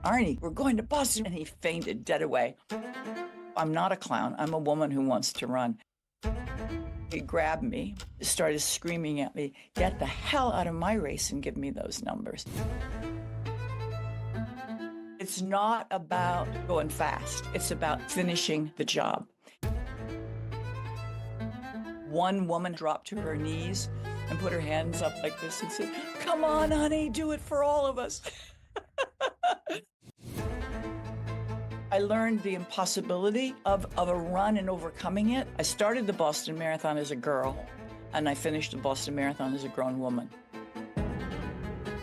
Arnie, we're going to Boston. And he fainted dead away. I'm not a clown. I'm a woman who wants to run. He grabbed me, started screaming at me, get the hell out of my race and give me those numbers. It's not about going fast. It's about finishing the job. One woman dropped to her knees and put her hands up like this and said, "Come on, honey, do it for all of us." I learned the impossibility of a run and overcoming it. I started the Boston Marathon as a girl, and I finished the Boston Marathon as a grown woman.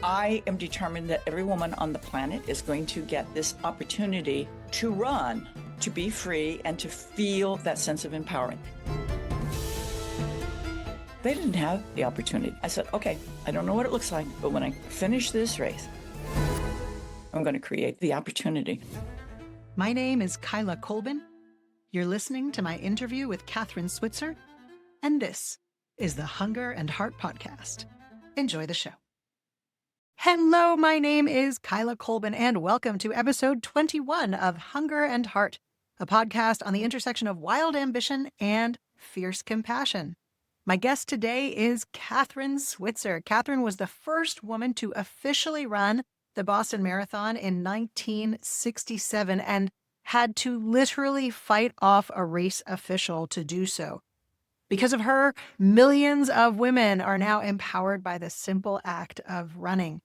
I am determined that every woman on the planet is going to get this opportunity to run, to be free, and to feel that sense of empowerment. They didn't have the opportunity. I said, okay, I don't know what it looks like, but when I finish this race, I'm going to create the opportunity. My name is Kyla Colbin. You're listening to my interview with Kathrine Switzer, and this is the Hunger and Heart Podcast. Enjoy the show. Hello, my name is Kyla Colbin, and welcome to episode 21 of Hunger and Heart, a podcast on the intersection of wild ambition and fierce compassion. My guest today is Kathrine Switzer. Kathrine was the first woman to officially run the Boston Marathon in 1967 and had to literally fight off a race official to do so. Because of her, millions of women are now empowered by the simple act of running.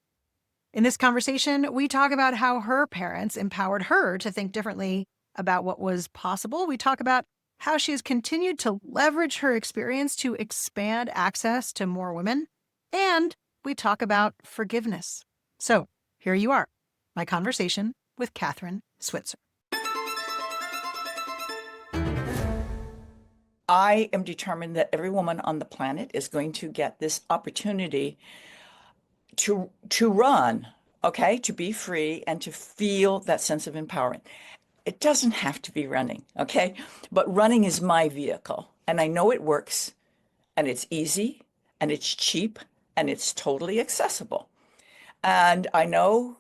In this conversation, we talk about how her parents empowered her to think differently about what was possible. We talk about how she has continued to leverage her experience to expand access to more women. And we talk about forgiveness. So here you are, my conversation with Kathrine Switzer. I am determined that every woman on the planet is going to get this opportunity to run, okay, to be free and to feel that sense of empowerment. It doesn't have to be running, okay? But running is my vehicle, and I know it works, and it's easy, and it's cheap, and it's totally accessible. And I know,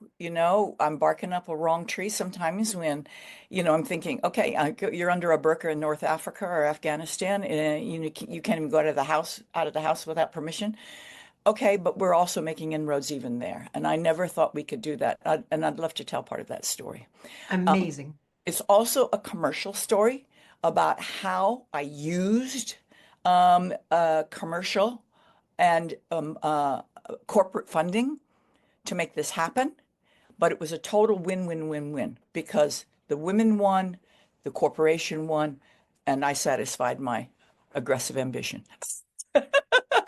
I'm barking up a wrong tree sometimes when, I'm thinking, okay, you're under a burqa in North Africa or Afghanistan, and you can't even go out of the house without permission. Okay, but we're also making inroads even there. And I never thought we could do that. And I'd love to tell part of that story. Amazing. It's also a commercial story about how I used commercial and corporate funding to make this happen, but it was a total win-win-win-win because the women won, the corporation won, and I satisfied my aggressive ambition.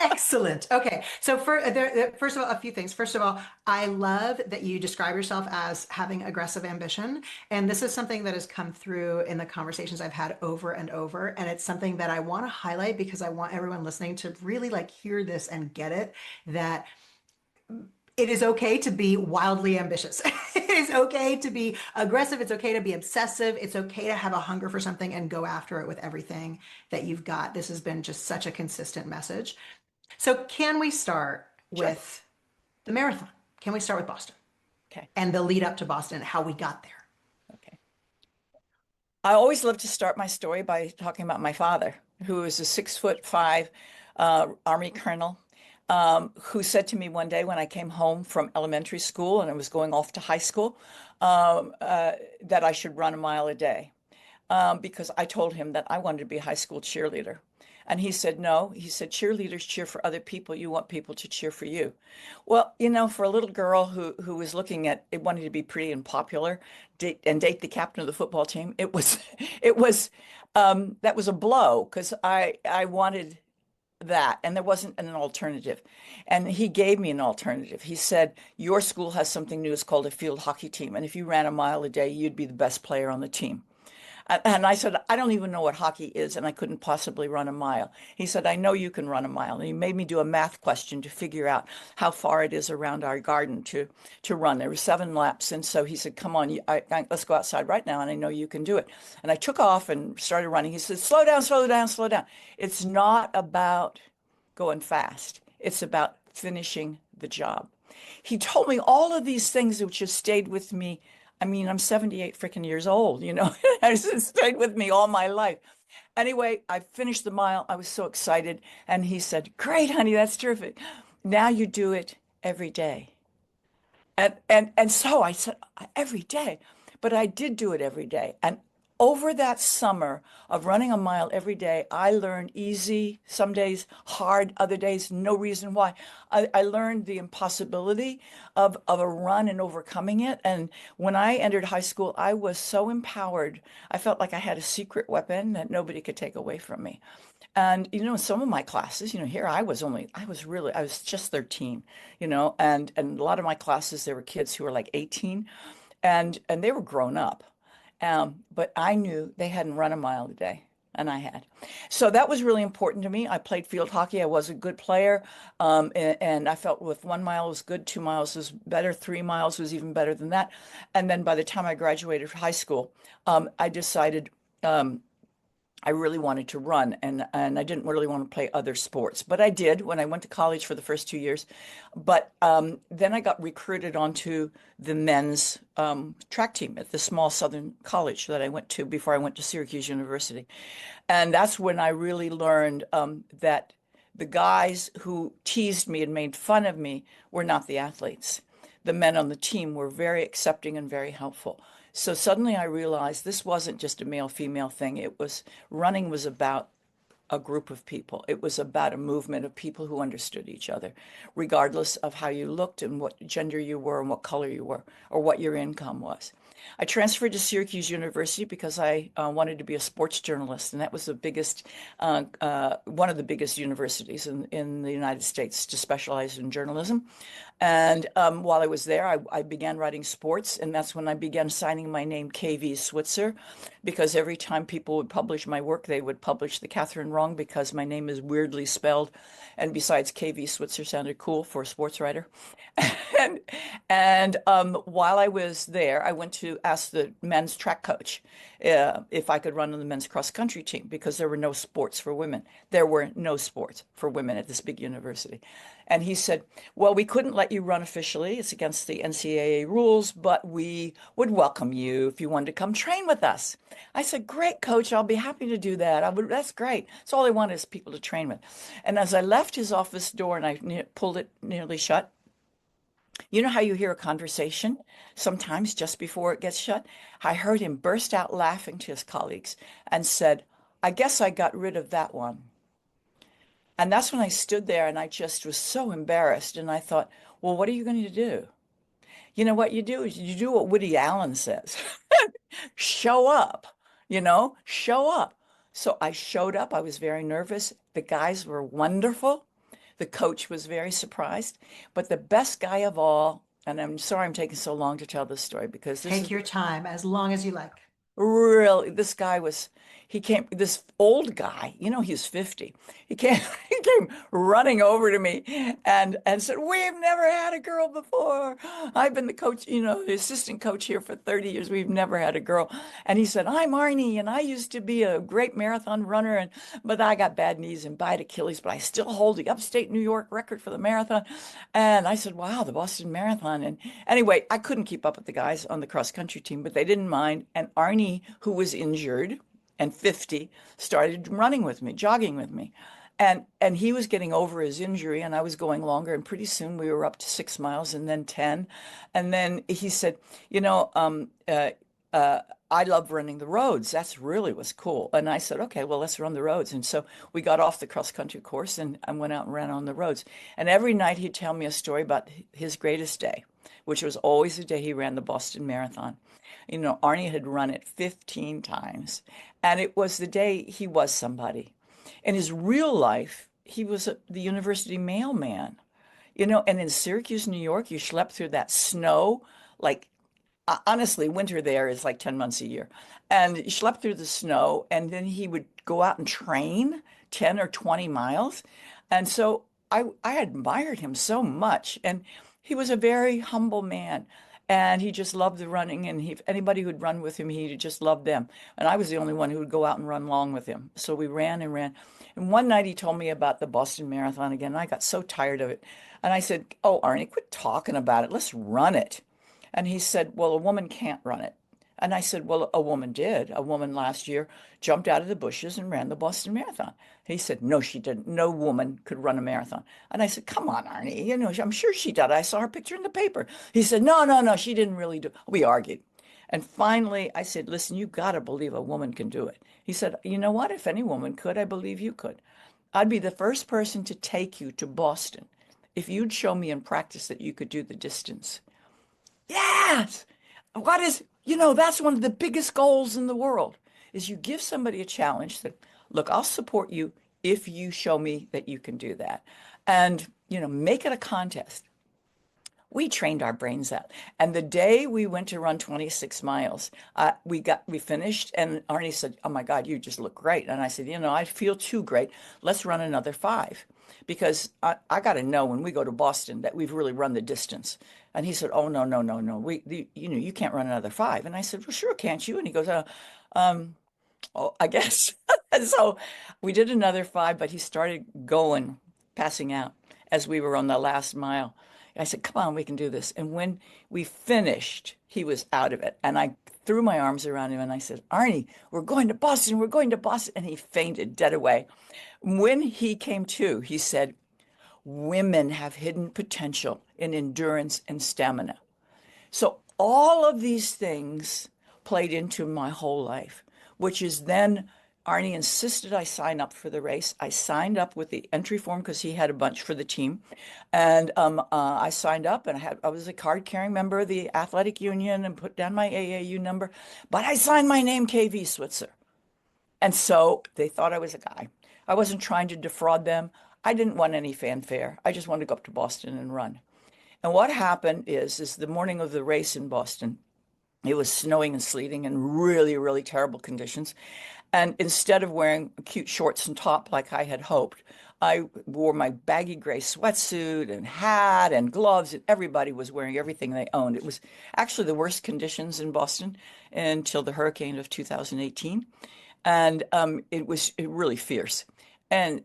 Excellent. Okay. So first of all, a few things. First of all, I love that you describe yourself as having aggressive ambition. And this is something that has come through in the conversations I've had over and over. And it's something that I want to highlight because I want everyone listening to really hear this and get it, that it is okay to be wildly ambitious. It is okay to be aggressive. It's okay to be obsessive. It's okay to have a hunger for something and go after it with everything that you've got. This has been just such a consistent message. So can we start with the marathon? Can we start with Boston? Okay. And the lead up to Boston, how we got there. Okay. I always love to start my story by talking about my father, who is a 6'5" Army colonel, who said to me one day when I came home from elementary school and I was going off to high school, that I should run a mile a day, because I told him that I wanted to be a high school cheerleader. And he said, no, he said, cheerleaders cheer for other people. You want people to cheer for you. Well, for a little girl who was looking at, it wanted to be pretty and popular, date the captain of the football team, that was a blow because I wanted that, and there wasn't an alternative. And he gave me an alternative. He said, your school has something new. It's called a field hockey team. And if you ran a mile a day, you'd be the best player on the team. And I said, I don't even know what hockey is, and I couldn't possibly run a mile. He said, I know you can run a mile. And he made me do a math question to figure out how far it is around our garden to run. There were 7 laps. And so he said, come on, let's go outside right now, and I know you can do it. And I took off and started running. He said, slow down, slow down, slow down. It's not about going fast. It's about finishing the job. He told me all of these things which have stayed with me I mean, I'm 78 freaking years old, you know, it's stayed with me all my life. Anyway, I finished the mile. I was so excited. And he said, "Great, honey, that's terrific. Now you do it every day." And so I said, every day. But I did do it every day. And over that summer of running a mile every day, I learned easy, some days hard, other days no reason why. I learned the impossibility of a run and overcoming it. And when I entered high school, I was so empowered. I felt like I had a secret weapon that nobody could take away from me. And you know, some of my classes, you know, here I was just 13, you know, and a lot of my classes there were kids who were like 18 and they were grown up. But I knew they hadn't run a mile a day, and I had. So that was really important to me. I played field hockey. I was a good player. And I felt with 1 mile was good, 2 miles was better, 3 miles was even better than that. And then by the time I graduated high school, I decided I really wanted to run and I didn't really want to play other sports, but I did when I went to college for the first 2 years. But then I got recruited onto the men's track team at the small Southern college that I went to before I went to Syracuse University. And that's when I really learned that the guys who teased me and made fun of me were not the athletes. The men on the team were very accepting and very helpful. So suddenly I realized this wasn't just a male-female thing. It was running was about a group of people. It was about a movement of people who understood each other, regardless of how you looked and what gender you were and what color you were or what your income was. I transferred to Syracuse University because I wanted to be a sports journalist, and that was the biggest, one of the biggest universities in the United States to specialize in journalism. And while I was there, I began writing sports, and that's when I began signing my name KV Switzer, because every time people would publish my work, they would publish the Kathrine wrong because my name is weirdly spelled. And besides, KV Switzer sounded cool for a sports writer. And, and while I was there, I went to ask the men's track coach if I could run on the men's cross country team because there were no sports for women. There were no sports for women at this big university. And he said, "Well, we couldn't let you run officially. It's against the NCAA rules, but we would welcome you if you wanted to come train with us." I said, "Great, coach. I'll be happy to do that. That's great. That's all I want is people to train with." And as I left his office door and I pulled it nearly shut, you know how you hear a conversation sometimes just before it gets shut? I heard him burst out laughing to his colleagues and said, "I guess I got rid of that one." And that's when I stood there and I just was so embarrassed. And I thought, well, what are you going to do? You know what you do is you do what Woody Allen says. Show up, you know, show up. So I showed up. I was very nervous. The guys were wonderful. The coach was very surprised. But the best guy of all, and I'm sorry I'm taking so long to tell this story because this is Take your time as long as you like. really, this guy was, he came, this old guy, you know, he's 50. He came, he came running over to me and said, "We've never had a girl before. I've been the coach, you know, the assistant coach here for 30 years. We've never had a girl." And he said, "I'm Arnie, and I used to be a great marathon runner, but I got bad knees and bad Achilles, but I still hold the upstate New York record for the marathon." And I said, "Wow, the Boston Marathon." And anyway, I couldn't keep up with the guys on the cross country team, but they didn't mind. And Arnie, who was injured and 50, started running with me, jogging with me. And he was getting over his injury and I was going longer. And pretty soon we were up to 6 miles and then 10. And then he said, "You know, I love running the roads. That's really was cool." And I said, "Okay, well, let's run the roads." And so we got off the cross country course and I went out and ran on the roads. And every night he'd tell me a story about his greatest day, which was always the day he ran the Boston Marathon. You know, Arnie had run it 15 times, and it was the day he was somebody. In his real life, he was the university mailman, you know, and in Syracuse, New York, you schlepp through that snow. Like, honestly, winter there is like 10 months a year. And you schlepp through the snow, and then he would go out and train 10 or 20 miles. And so I admired him so much. And he was a very humble man. And he just loved the running. And he, anybody who'd run with him, he just loved them. And I was the only one who would go out and run long with him. So we ran and ran. And one night he told me about the Boston Marathon again. And I got so tired of it. And I said, "Oh, Arnie, quit talking about it. Let's run it." And he said, well, a woman can't run it. And I said, well, a woman did. A woman last year jumped out of the bushes and ran the Boston Marathon. He said, no, she didn't. No woman could run a marathon. And I said, come on, Arnie, I'm sure she did. I saw her picture in the paper. He said, no, no, no, she didn't really do it. We argued. And finally, I said, listen, you got to believe a woman can do it. He said, you know what? If any woman could, I believe you could. I'd be the first person to take you to Boston if you'd show me in practice that you could do the distance. Yes. That's one of the biggest goals in the world is you give somebody a challenge that, look, I'll support you if you show me that you can do that. And, make it a contest. We trained our brains out. And the day we went to run 26 miles, we finished, and Arnie said, oh my God, you just look great. And I said, I feel too great. Let's run another 5. Because I got to know when we go to Boston that we've really run the distance. And he said, oh, no, no, no, no. You can't run another 5. And I said, well, sure, can't you? And he goes, oh, I guess. And so we did another 5, but he started passing out as we were on the last mile. I said, come on, we can do this. And when we finished, he was out of it. And I threw my arms around him and I said, Arnie, we're going to Boston. We're going to Boston. And he fainted dead away. When he came to, he said, women have hidden potential in endurance and stamina. So all of these things played into my whole life, which is then Arnie insisted I sign up for the race. I signed up with the entry form because he had a bunch for the team. And I signed up and I was a card-carrying member of the athletic union and put down my AAU number. But I signed my name KV Switzer. And so they thought I was a guy. I wasn't trying to defraud them. I didn't want any fanfare. I just wanted to go up to Boston and run. And what happened is the morning of the race in Boston, it was snowing and sleeting and really, really terrible conditions. And instead of wearing cute shorts and top like I had hoped, I wore my baggy gray sweatsuit and hat and gloves, and everybody was wearing everything they owned. It was actually the worst conditions in Boston until the hurricane of 2018. And it was really fierce. And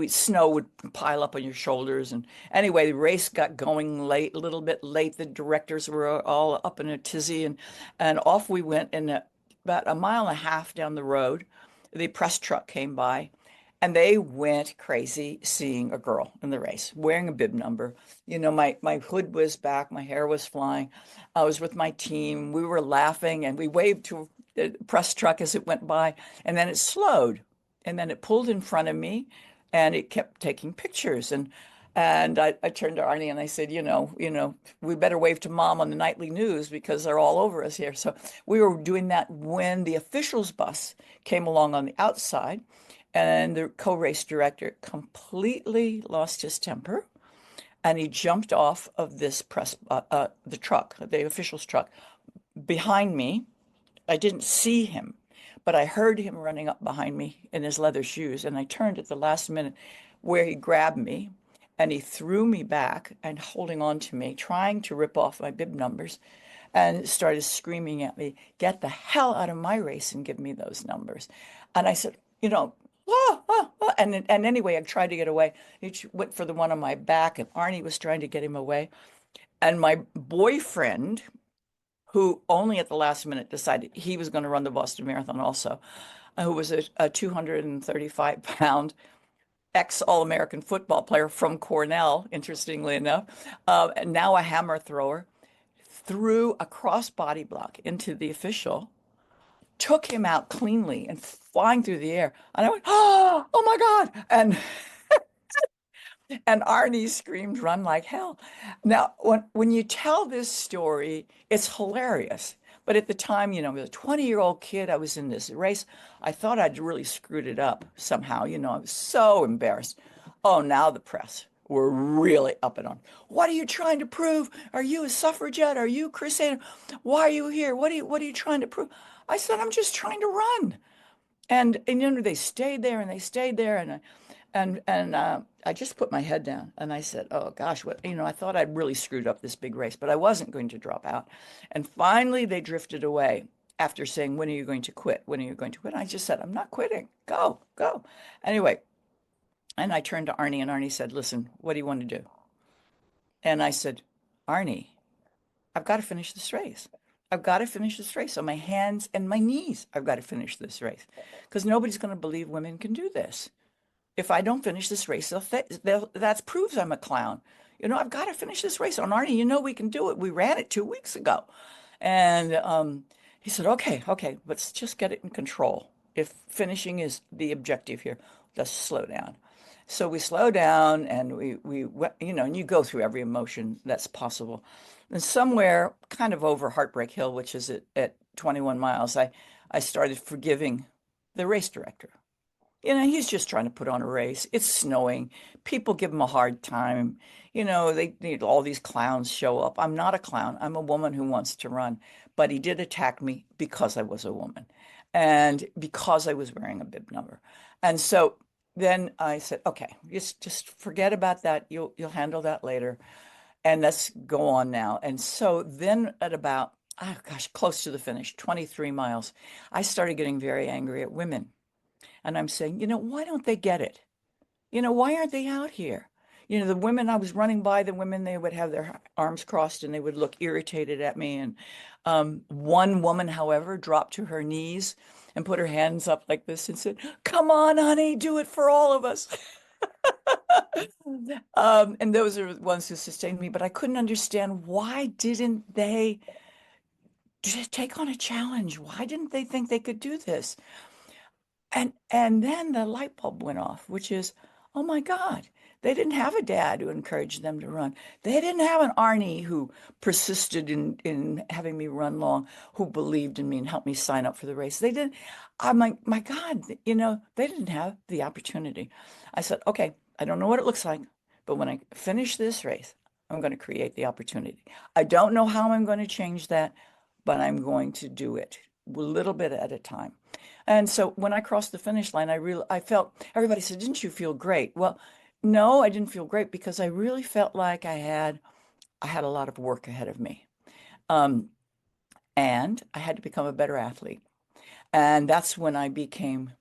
snow would pile up on your shoulders. And anyway, the race got going a little bit late. The directors were all up in a tizzy, and off we went. And about a mile and a half down the road, the press truck came by, and they went crazy seeing a girl in the race wearing a bib number. My hood was back, my hair was flying. I was with my team. We were laughing, and we waved to the press truck as it went by, and then it slowed. And then it pulled in front of me and it kept taking pictures. And I turned to Arnie and I said, we better wave to mom on the nightly news because they're all over us here. So we were doing that when the officials bus came along on the outside, and the co-race director completely lost his temper. And he jumped off of this the truck, the officials truck behind me. I didn't see him, but I heard him running up behind me in his leather shoes. And I turned at the last minute where he grabbed me and he threw me back and holding on to me, trying to rip off my bib numbers, and started screaming at me, get the hell out of my race and give me those numbers. And I said, And anyway, I tried to get away. He went for the one on my back, and Arnie was trying to get him away. And my boyfriend, who only at the last minute decided he was going to run the Boston Marathon also, who was a 235-pound ex-All-American football player from Cornell, interestingly enough, and now a hammer thrower, threw a cross-body block into the official, took him out cleanly and flying through the air. And I went, oh my God. And Arnie screamed, run like hell. Now, when you tell this story, it's hilarious. But at the time, I was a 20-year-old kid. I was in this race. I thought I'd really screwed it up somehow. I was so embarrassed. Oh, now the press were really up and on. What are you trying to prove? Are you a suffragette? Are you a crusader? Why are you here? What are you trying to prove? I said, I'm just trying to run. And they stayed there and they stayed there. And I just put my head down and I said, oh gosh, I thought I'd really screwed up this big race, but I wasn't going to drop out. And finally they drifted away after saying, when are you going to quit? When are you going to quit? And I just said, I'm not quitting. Go. Anyway, and I turned to Arnie and Arnie said, listen, what do you want to do? And I said, Arnie, I've got to finish this race. I've got to finish this race on my hands and my knees. I've got to finish this race because nobody's going to believe women can do this. If I don't finish this race, that proves I'm a clown. I've got to finish this race. On Arnie, we can do it. We ran it 2 weeks ago. And he said, okay, let's just get it in control. If finishing is the objective here, let's slow down. So we slow down and and you go through every emotion that's possible. And somewhere kind of over Heartbreak Hill, which is at 21 miles, I started forgiving the race director. He's just trying to put on a race. It's snowing. People give him a hard time. All these clowns show up. I'm not a clown. I'm a woman who wants to run. But he did attack me because I was a woman and because I was wearing a bib number. And so then I said, okay, just forget about that. You'll handle that later. And let's go on now. And so then at about, oh gosh, close to the finish, 23 miles, I started getting very angry at women. And I'm saying, why don't they get it? Why aren't they out here? The women I was running by, the women, they would have their arms crossed and they would look irritated at me. And one woman, however, dropped to her knees and put her hands up like this and said, come on, honey, do it for all of us. And those are the ones who sustained me. But I couldn't understand, why didn't they just take on a challenge? Why didn't they think they could do this? And then the light bulb went off, which is, oh my God, they didn't have a dad who encouraged them to run. They didn't have an Arnie who persisted in having me run long, who believed in me and helped me sign up for the race. They didn't. I'm like, my God, they didn't have the opportunity. I said, okay, I don't know what it looks like, but when I finish this race, I'm going to create the opportunity. I don't know how I'm going to change that, but I'm going to do it a little bit at a time. And so when I crossed the finish line, I felt, everybody said, didn't you feel great? Well, no, I didn't feel great because I really felt like I had a lot of work ahead of me. And I had to become a better athlete. And that's when I became,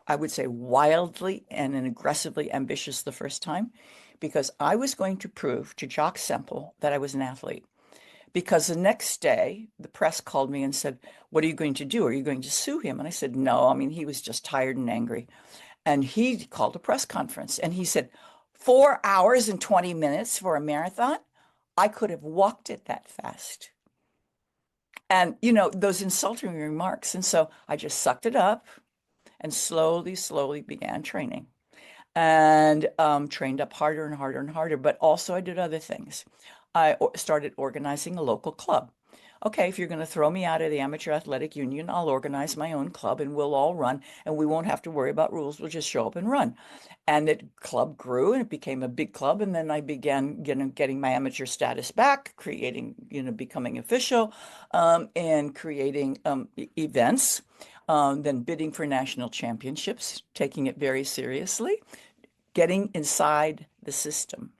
I would say, wildly and aggressively ambitious the first time, because I was going to prove to Jock Semple that I was an athlete. Because the next day, the press called me and said, what are you going to do? Are you going to sue him? And I said, no. I mean, he was just tired and angry. And he called a press conference and he said, 4 hours and 20 minutes for a marathon? I could have walked it that fast. And, those insulting remarks. And so I just sucked it up and slowly began training. And trained up harder and harder and harder. But also I did other things. I started organizing a local club. Okay, if you're going to throw me out of the Amateur Athletic Union, I'll organize my own club and we'll all run and we won't have to worry about rules. We'll just show up and run. And the club grew and it became a big club. And then I began getting my amateur status back, creating, becoming official, and creating events, then bidding for national championships, taking it very seriously, getting inside the system.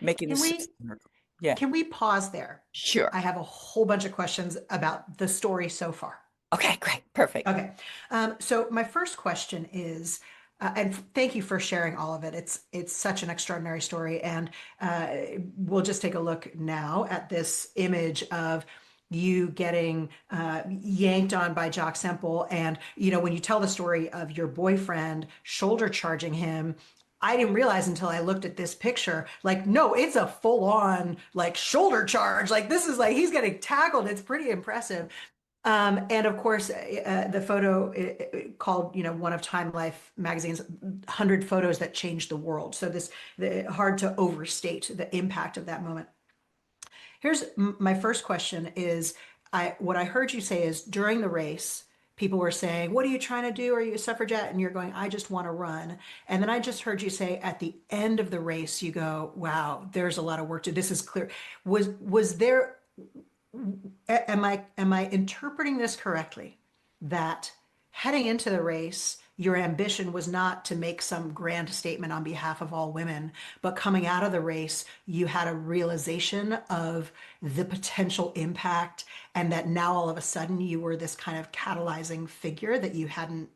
Making Can the we system work. Yeah, can we pause there? sure. I have a whole bunch of questions about the story so far. Okay, great. Perfect. Okay. So my first question is, and thank you for sharing all of it. It's such an extraordinary story, and we'll just take a look now at this image of you getting yanked on by Jock Semple, and when you tell the story of your boyfriend shoulder charging him. I didn't realize until I looked at this picture, like, no, it's a full on like shoulder charge. Like this is like, he's getting tackled. It's pretty impressive. And of course, the photo called, one of Time Life magazine's 100 photos that changed the world. So hard to overstate the impact of that moment. Here's my first question is, what I heard you say is during the race, people were saying, what are you trying to do? Are you a suffragette? And you're going, I just want to run. And then I just heard you say at the end of the race, you go, wow, there's a lot of work to, this is clear. Was there, am I interpreting this correctly? That heading into the race, your ambition was not to make some grand statement on behalf of all women, but coming out of the race, you had a realization of the potential impact, and that now all of a sudden you were this kind of catalyzing figure that you hadn't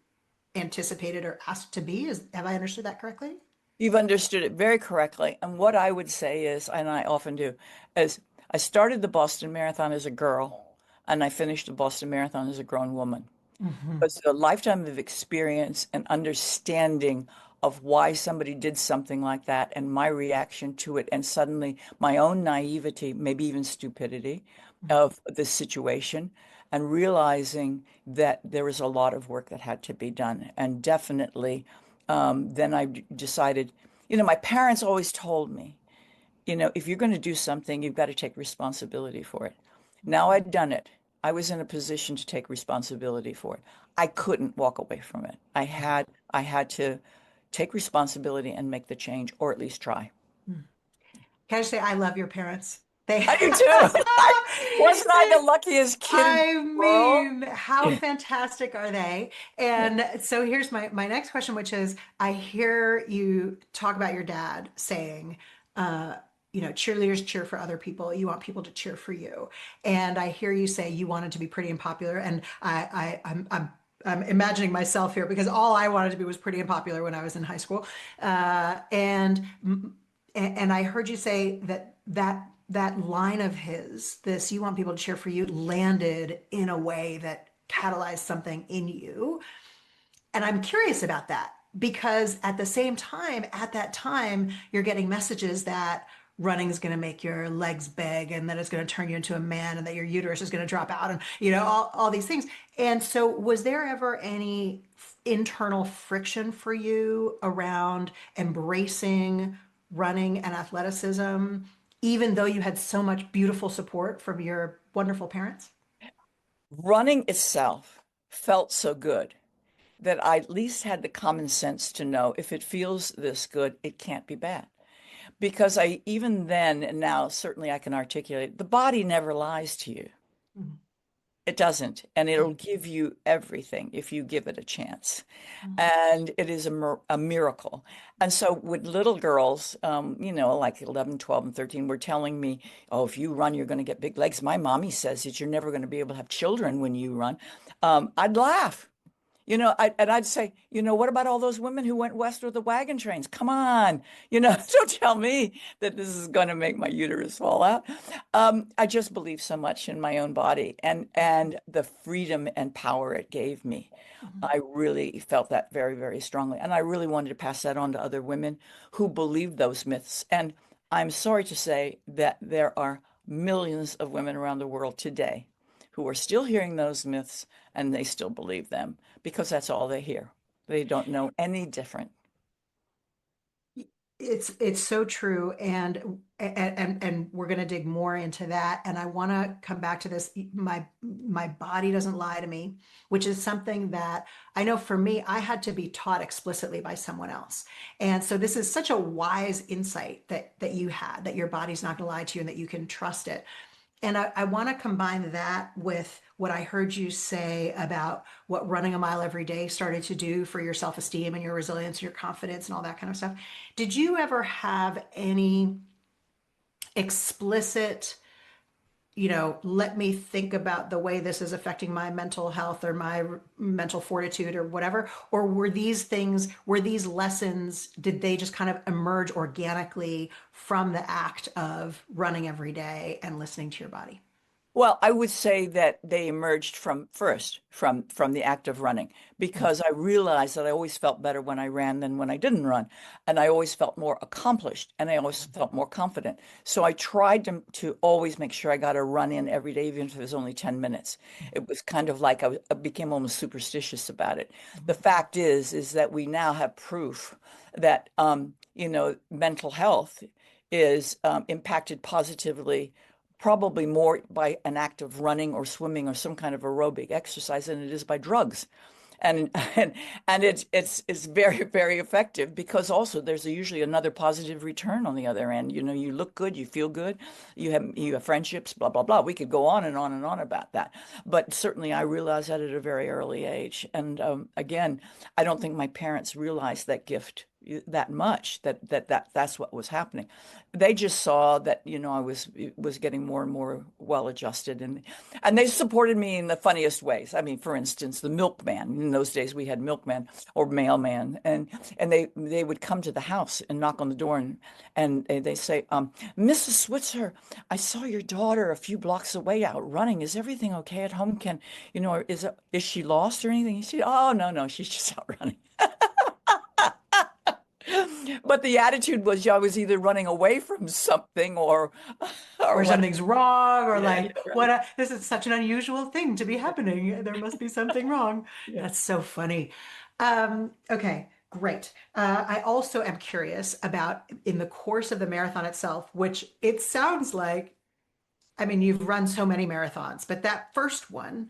anticipated or asked to be. Have I understood that correctly? You've understood it very correctly. And what I would say is, and I often do, is I started the Boston Marathon as a girl, and I finished the Boston Marathon as a grown woman. Hmm. It's a lifetime of experience and understanding of why somebody did something like that and my reaction to it, and suddenly my own naivety, maybe even stupidity of the situation, and realizing that there was a lot of work that had to be done. And definitely, then I decided, my parents always told me, if you're going to do something, you've got to take responsibility for it. Now I'd done it. I was in a position to take responsibility for it. I couldn't walk away from it. I had to take responsibility and make the change, or at least try. Can I just say I love your parents? They I do too. Wasn't I the luckiest kid in the I world? mean, how fantastic are they? And so here's my next question, which is I hear you talk about your dad saying, uh, cheerleaders cheer for other people. You want people to cheer for you. And I hear you say you wanted to be pretty and popular. And I'm imagining myself here because all I wanted to be was pretty and popular when I was in high school. And I heard you say that line of his, this you want people to cheer for you, landed in a way that catalyzed something in you. And I'm curious about that because at the same time, at that time, you're getting messages that running is going to make your legs big and that it's going to turn you into a man and that your uterus is going to drop out and all these things. And so was there ever any internal friction for you around embracing running and athleticism, even though you had so much beautiful support from your wonderful parents? Running itself felt so good that I at least had the common sense to know if it feels this good, it can't be bad. Because even then, and now certainly I can articulate, the body never lies to you. Mhm. It doesn't, and it'll give you everything if you give it a chance. Mhm. And it is a miracle. And so with little girls, like 11, 12, and 13, were telling me, oh, if you run, you're going to get big legs. My mommy says that you're never going to be able to have children when you run. I'd laugh. And I'd say, what about all those women who went west with the wagon trains? Come on, don't tell me that this is going to make my uterus fall out. I just believe so much in my own body and the freedom and power it gave me. Mhm. I really felt that very, very strongly. And I really wanted to pass that on to other women who believed those myths. And I'm sorry to say that there are millions of women around the world today who are still hearing those myths and they still believe them because that's all they hear. They don't know any different. It's so true, and we're going to dig more into that. And I want to come back to this. My body doesn't lie to me, which is something that I know for me, I had to be taught explicitly by someone else. And so this is such a wise insight that you had, that your body's not going to lie to you and that you can trust it. And I want to combine that with what I heard you say about what running a mile every day started to do for your self-esteem and your resilience and your confidence and all that kind of stuff. Did you ever have any explicit, let me think about the way this is affecting my mental health or my mental fortitude or whatever? Or were these lessons, did they just kind of emerge organically from the act of running every day and listening to your body? Well, I would say that they emerged from the act of running because I realized that I always felt better when I ran than when I didn't run. And I always felt more accomplished and I always felt more confident. So I tried to always make sure I got a run in every day, even if it was only 10 minutes. It was kind of like I became almost superstitious about it. The fact is that we now have proof that, mental health is impacted positively probably more by an act of running or swimming or some kind of aerobic exercise than it is by drugs. And and it's very, very effective because also there's usually another positive return on the other end. You look good, you feel good, you have friendships, blah, blah, blah. We could go on and on and on about that. But certainly I realized that at a very early age. And again, I don't think my parents realized that gift that much that's what was happening. They just saw that, I was getting more and more well adjusted, and they supported me in the funniest ways. I mean, for instance, the milkman. In those days we had milkman or mailman, and they would come to the house and knock on the door, and they say, Mrs. Switzer, I saw your daughter a few blocks away out running. Is everything okay at home? Is she lost or anything? She said, oh, no, she's just out running. But the attitude was, I was either running away from something or Or what. something's wrong, or Yeah, like, yeah, right. this is such an unusual thing to be happening. There must be something wrong. Yeah. That's so funny. Okay, great. I also am curious about in the course of the marathon itself, which it sounds like, I mean, you've run so many marathons, but that first one,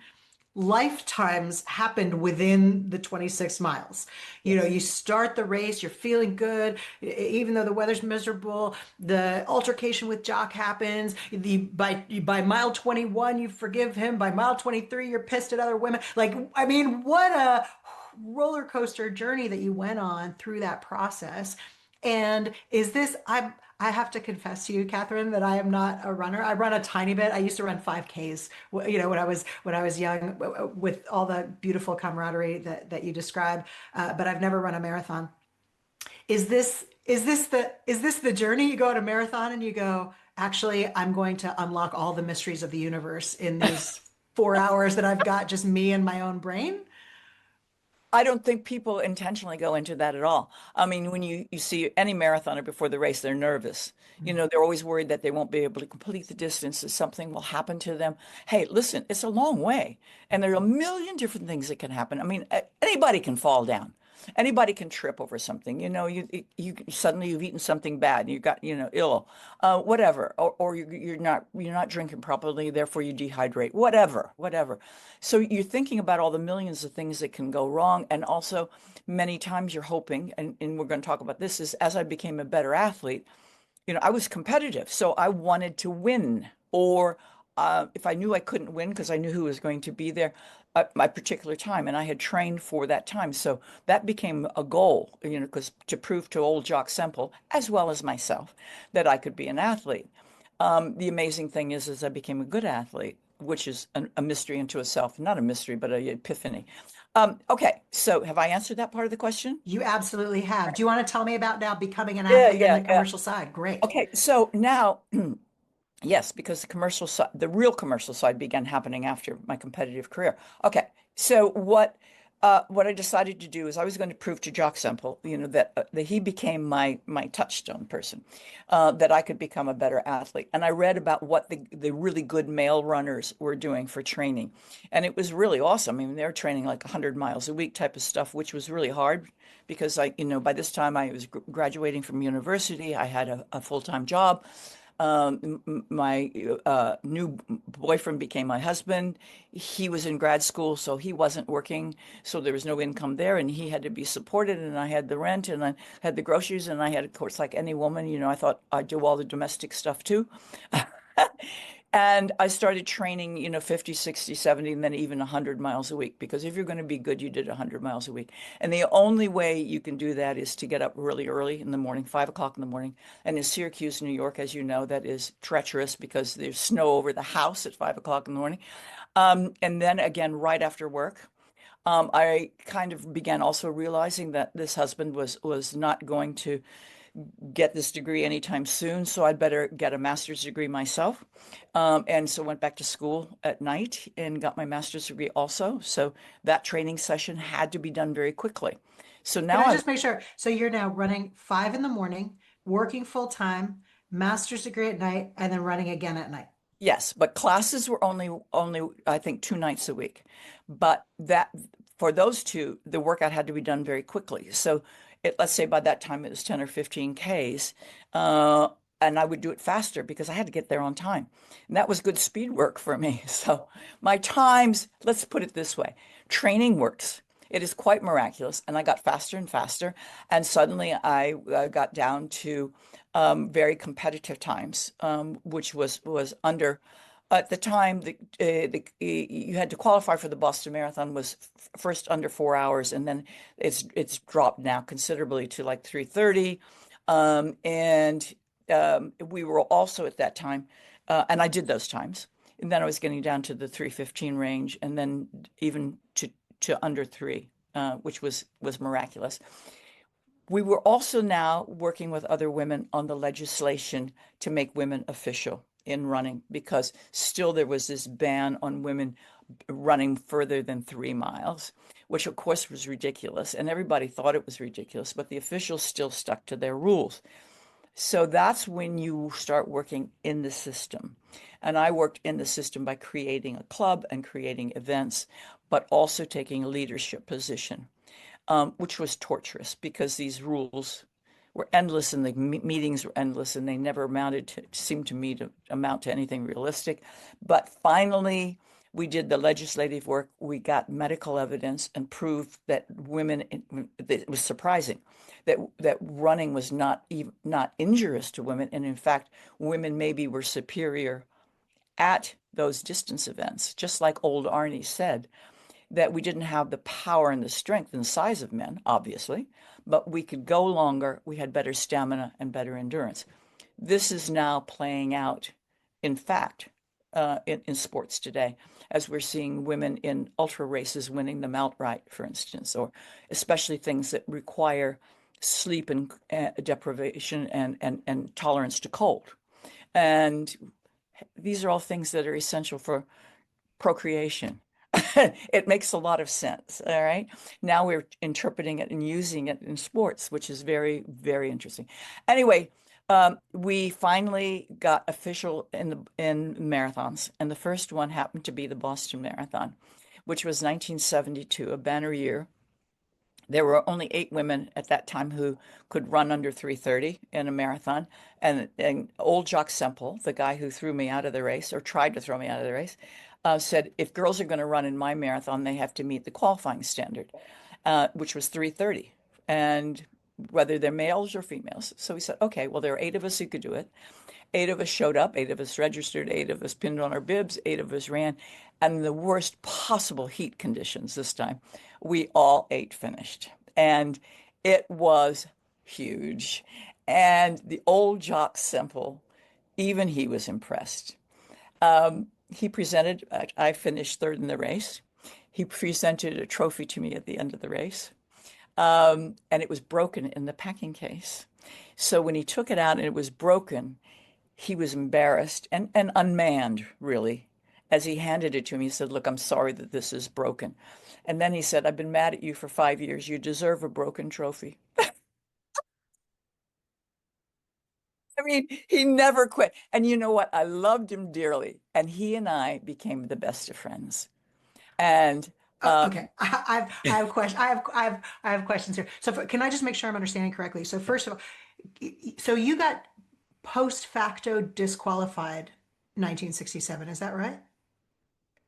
lifetimes happened within the 26 miles. Yes. You start the race, you're feeling good, even though the weather's miserable. The altercation with Jock happens. By mile 21, you forgive him. By mile 23, you're pissed at other women. Like, I mean, what a roller coaster journey that you went on through that process. And I have to confess to you, Catherine, that I am not a runner. I run a tiny bit. I used to run 5Ks, when I was young, with all the beautiful camaraderie that you describe. But I've never run a marathon. Is this the journey? You go on a marathon and you go, actually, I'm going to unlock all the mysteries of the universe in these 4 hours that I've got just me and my own brain? I don't think people intentionally go into that at all. I mean, when you see any marathoner before the race, they're nervous. They're always worried that they won't be able to complete the distance, that something will happen to them. Hey, listen, it's a long way, and there are a million different things that can happen. I mean, anybody can fall down. Anybody can trip over something. You suddenly you've eaten something bad, and you got, ill, whatever, or you're not drinking properly, therefore you dehydrate, whatever. So you're thinking about all the millions of things that can go wrong. And also many times you're hoping, and we're going to talk about this, is as I became a better athlete, I was competitive. So I wanted to win. Or if I knew I couldn't win because I knew who was going to be there at my particular time, and I had trained for that time. So that became a goal, because to prove to old Jock Semple, as well as myself, that I could be an athlete. The amazing thing is I became a good athlete, which is a mystery unto itself. Not a mystery, but an epiphany. Okay, so have I answered that part of the question? You absolutely have. Do you want to tell me about now becoming an Yeah, athlete in yeah, the yeah. commercial side? Great. Okay, so now, yes, because the commercial side, the real commercial side began happening after my competitive career. Okay, so what I decided to do is I was going to prove to Jock Semple, that he became my touchstone person, that I could become a better athlete. And I read about what the really good male runners were doing for training, and it was really awesome. I mean, they were training like 100 miles a week type of stuff, which was really hard because by this time I was graduating from university. I had a full-time job. My new boyfriend became my husband. He was in grad school, so he wasn't working, so there was no income there, and he had to be supported. And I had the rent, and I had the groceries, and I had, of course, like any woman, I thought I'd do all the domestic stuff too. And I started training, 50, 60, 70, and then even 100 miles a week. Because if you're going to be good, you did 100 miles a week. And the only way you can do that is to get up really early in the morning, 5 o'clock in the morning. And in Syracuse, New York, as you know, that is treacherous because there's snow over the house at 5 o'clock in the morning. And then again, right after work. I kind of began also realizing that this husband was not going to get this degree anytime soon, so I'd better get a master's degree myself. And so went back to school at night and got my master's degree also. So that training session had to be done very quickly. So Can now I I, just make sure? So you're now running 5 in the morning, working full time, master's degree at night, and then running again at night. yes, but classes were only I think 2 nights a week. But that for those two, the workout had to be done very quickly. So let's say by that time it was 10 or 15 Ks. And I would do it faster because I had to get there on time. And that was good speed work for me. So my times, let's put it this way, training works. It is quite miraculous. And I got faster and faster. And suddenly I got down to very competitive times, which was under At the time, you had to qualify for the Boston Marathon was first under 4 hours, and then it's dropped now considerably to like 3:30. And we were also at that time, and I did those times, and then I was getting down to the 3:15 range, and then even to under three, which was miraculous. We were also now working with other women on the legislation to make women official in running because still there was this ban on women running further than 3 miles, which of course was ridiculous. And everybody thought it was ridiculous, but the officials still stuck to their rules. So that's when you start working in the system. And I worked in the system by creating a club and creating events, but also taking a leadership position, which was torturous because these rules were endless and the meetings were endless and they never seemed to me to amount to anything realistic. But finally, we did the legislative work. We got medical evidence and proved that women, it was surprising that running was not injurious to women. And in fact, women maybe were superior at those distance events, just like old Arnie said, that we didn't have the power and the strength and size of men, obviously, but we could go longer. We had better stamina and better endurance. This is now playing out, in fact, in sports today, as we're seeing women in ultra races winning them outright, for instance, or especially things that require sleep and deprivation and tolerance to cold. And these are all things that are essential for procreation. It makes a lot of sense. All right. Now we're interpreting it and using it in sports, which is very, very interesting. Anyway, we finally got official in marathons, and the first one happened to be the Boston Marathon, which was 1972, a banner year. There were only 8 women at that time who could run under 3:30 in a marathon. And old Jock Semple, the guy who threw me out of the race or tried to throw me out of the race, said, if girls are going to run in my marathon, they have to meet the qualifying standard, which was 3:30. And whether they're males or females. So we said, okay, well, there are 8 of us who could do it. 8 of us showed up, 8 of us registered, 8 of us pinned on our bibs, 8 of us ran. And in the worst possible heat conditions this time, we all 8 finished. And it was huge. And the old Jock Semple, even he was impressed. He presented, I finished third in the race. He presented a trophy to me at the end of the race. And it was broken in the packing case. So when he took it out and it was broken, he was embarrassed and unmanned, really. As he handed it to me, he said, look, I'm sorry that this is broken. And then he said, I've been mad at you for 5 years. You deserve a broken trophy. I mean, he never quit. And you know what? I loved him dearly. And he and I became the best of friends. And Okay, I have questions. I have questions here. So can I just make sure I'm understanding correctly? So first of all, so you got post facto disqualified 1967, is that right?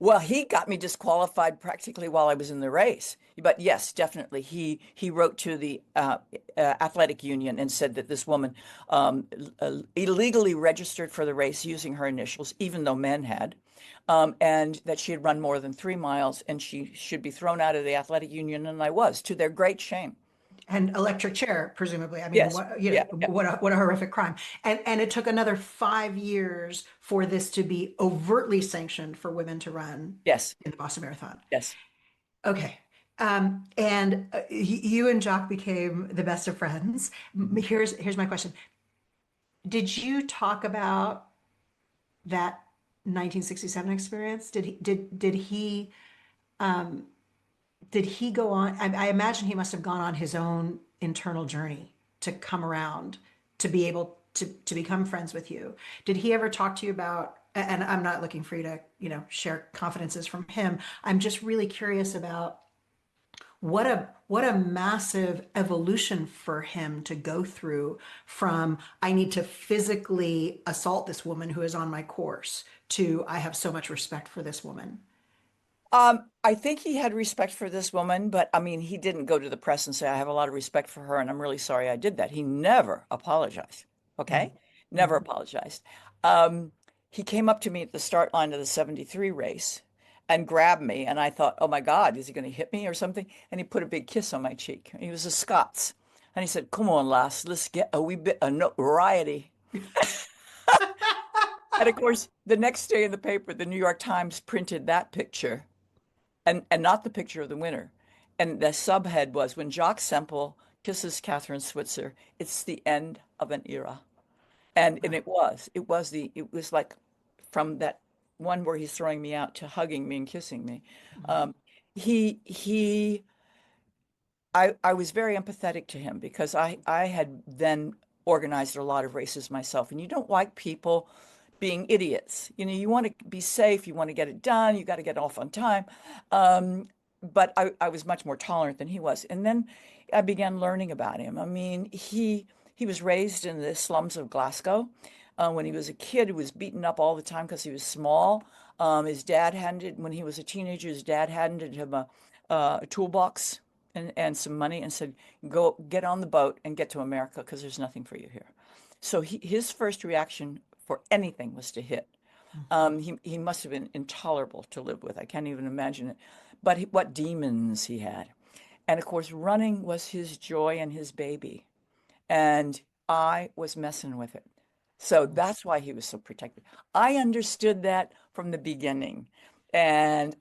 well, he got me disqualified practically while I was in the race. But yes, definitely, he wrote to the athletic union and said that this woman illegally registered for the race using her initials, even though men had, and that she had run more than 3 miles and she should be thrown out of the athletic union. And I was, to their great shame. And electric chair, presumably. I mean, Yes. what Yeah. Yeah. what a horrific crime. And it took another 5 years for this to be overtly sanctioned for women to run Yes. in the Boston Marathon. Yes. Okay. And you and Jock became the best of friends. Here's my question. Did you talk about that 1967 experience? Um, did he go on? I imagine he must have gone on his own internal journey to come around to be able to become friends with you. Did he ever talk to you about, and I'm not looking for you to, share confidences from him. I'm just really curious about what a massive evolution for him to go through from I need to physically assault this woman who is on my course to I have so much respect for this woman. I think he had respect for this woman, but I mean, he didn't go to the press and say, I have a lot of respect for her, and I'm really sorry I did that. He never apologized. Okay? Mm, Never mm, apologized. Um, he came up to me at the start line of the 73 race and grabbed me. And I thought, oh my God, is he going to hit me or something? And he put a big kiss on my cheek. He was a Scots. And he said, come on, lass, let's get a wee bit of notoriety. And of course, the next day in the paper, the New York Times printed that picture and not the picture of the winner. And the subhead was, when Jacques Semple kisses Kathrine Switzer, it's the end of an era. And it was like from that one where he's throwing me out to hugging me and kissing me. Um, he I was very empathetic to him because I had then organized a lot of races myself. And you don't like people being idiots. You know, you want to be safe, you want to get it done, you got to get off on time. But I was much more tolerant than he was. And then I began learning about him. I mean, he was raised in the slums of Glasgow. When he was a kid, he was beaten up all the time because he was small. When he was a teenager, his dad handed him a toolbox and some money and said, go get on the boat and get to America because there's nothing for you here. So his first reaction for anything was to hit. He must have been intolerable to live with. I can't even imagine it. But what demons he had. And of course, running was his joy and his baby. And I was messing with it. So that's why he was so protected. I understood that from the beginning. And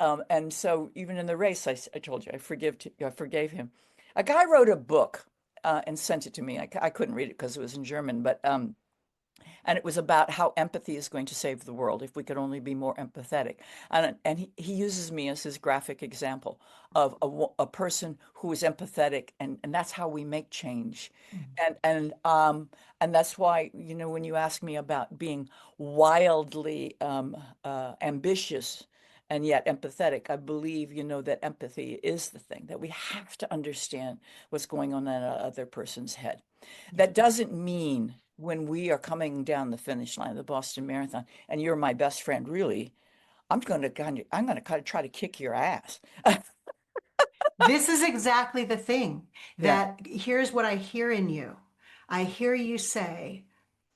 so even in the race, I told you, I forgave him. A guy wrote a book and sent it to me. I couldn't read it because it was in German, but and it was about how empathy is going to save the world if we could only be more empathetic. And he uses me as his graphic example of a person who is empathetic, and that's how we make change. And that's why, you know, when you ask me about being wildly ambitious and yet empathetic, I believe, you know, that empathy is the thing, that we have to understand what's going on in another person's head. That doesn't mean when we are coming down the finish line of the Boston Marathon, and you're my best friend, really, I'm going to kind of try to kick your ass. This is exactly the thing Yeah. that here's what I hear in you. I hear you say,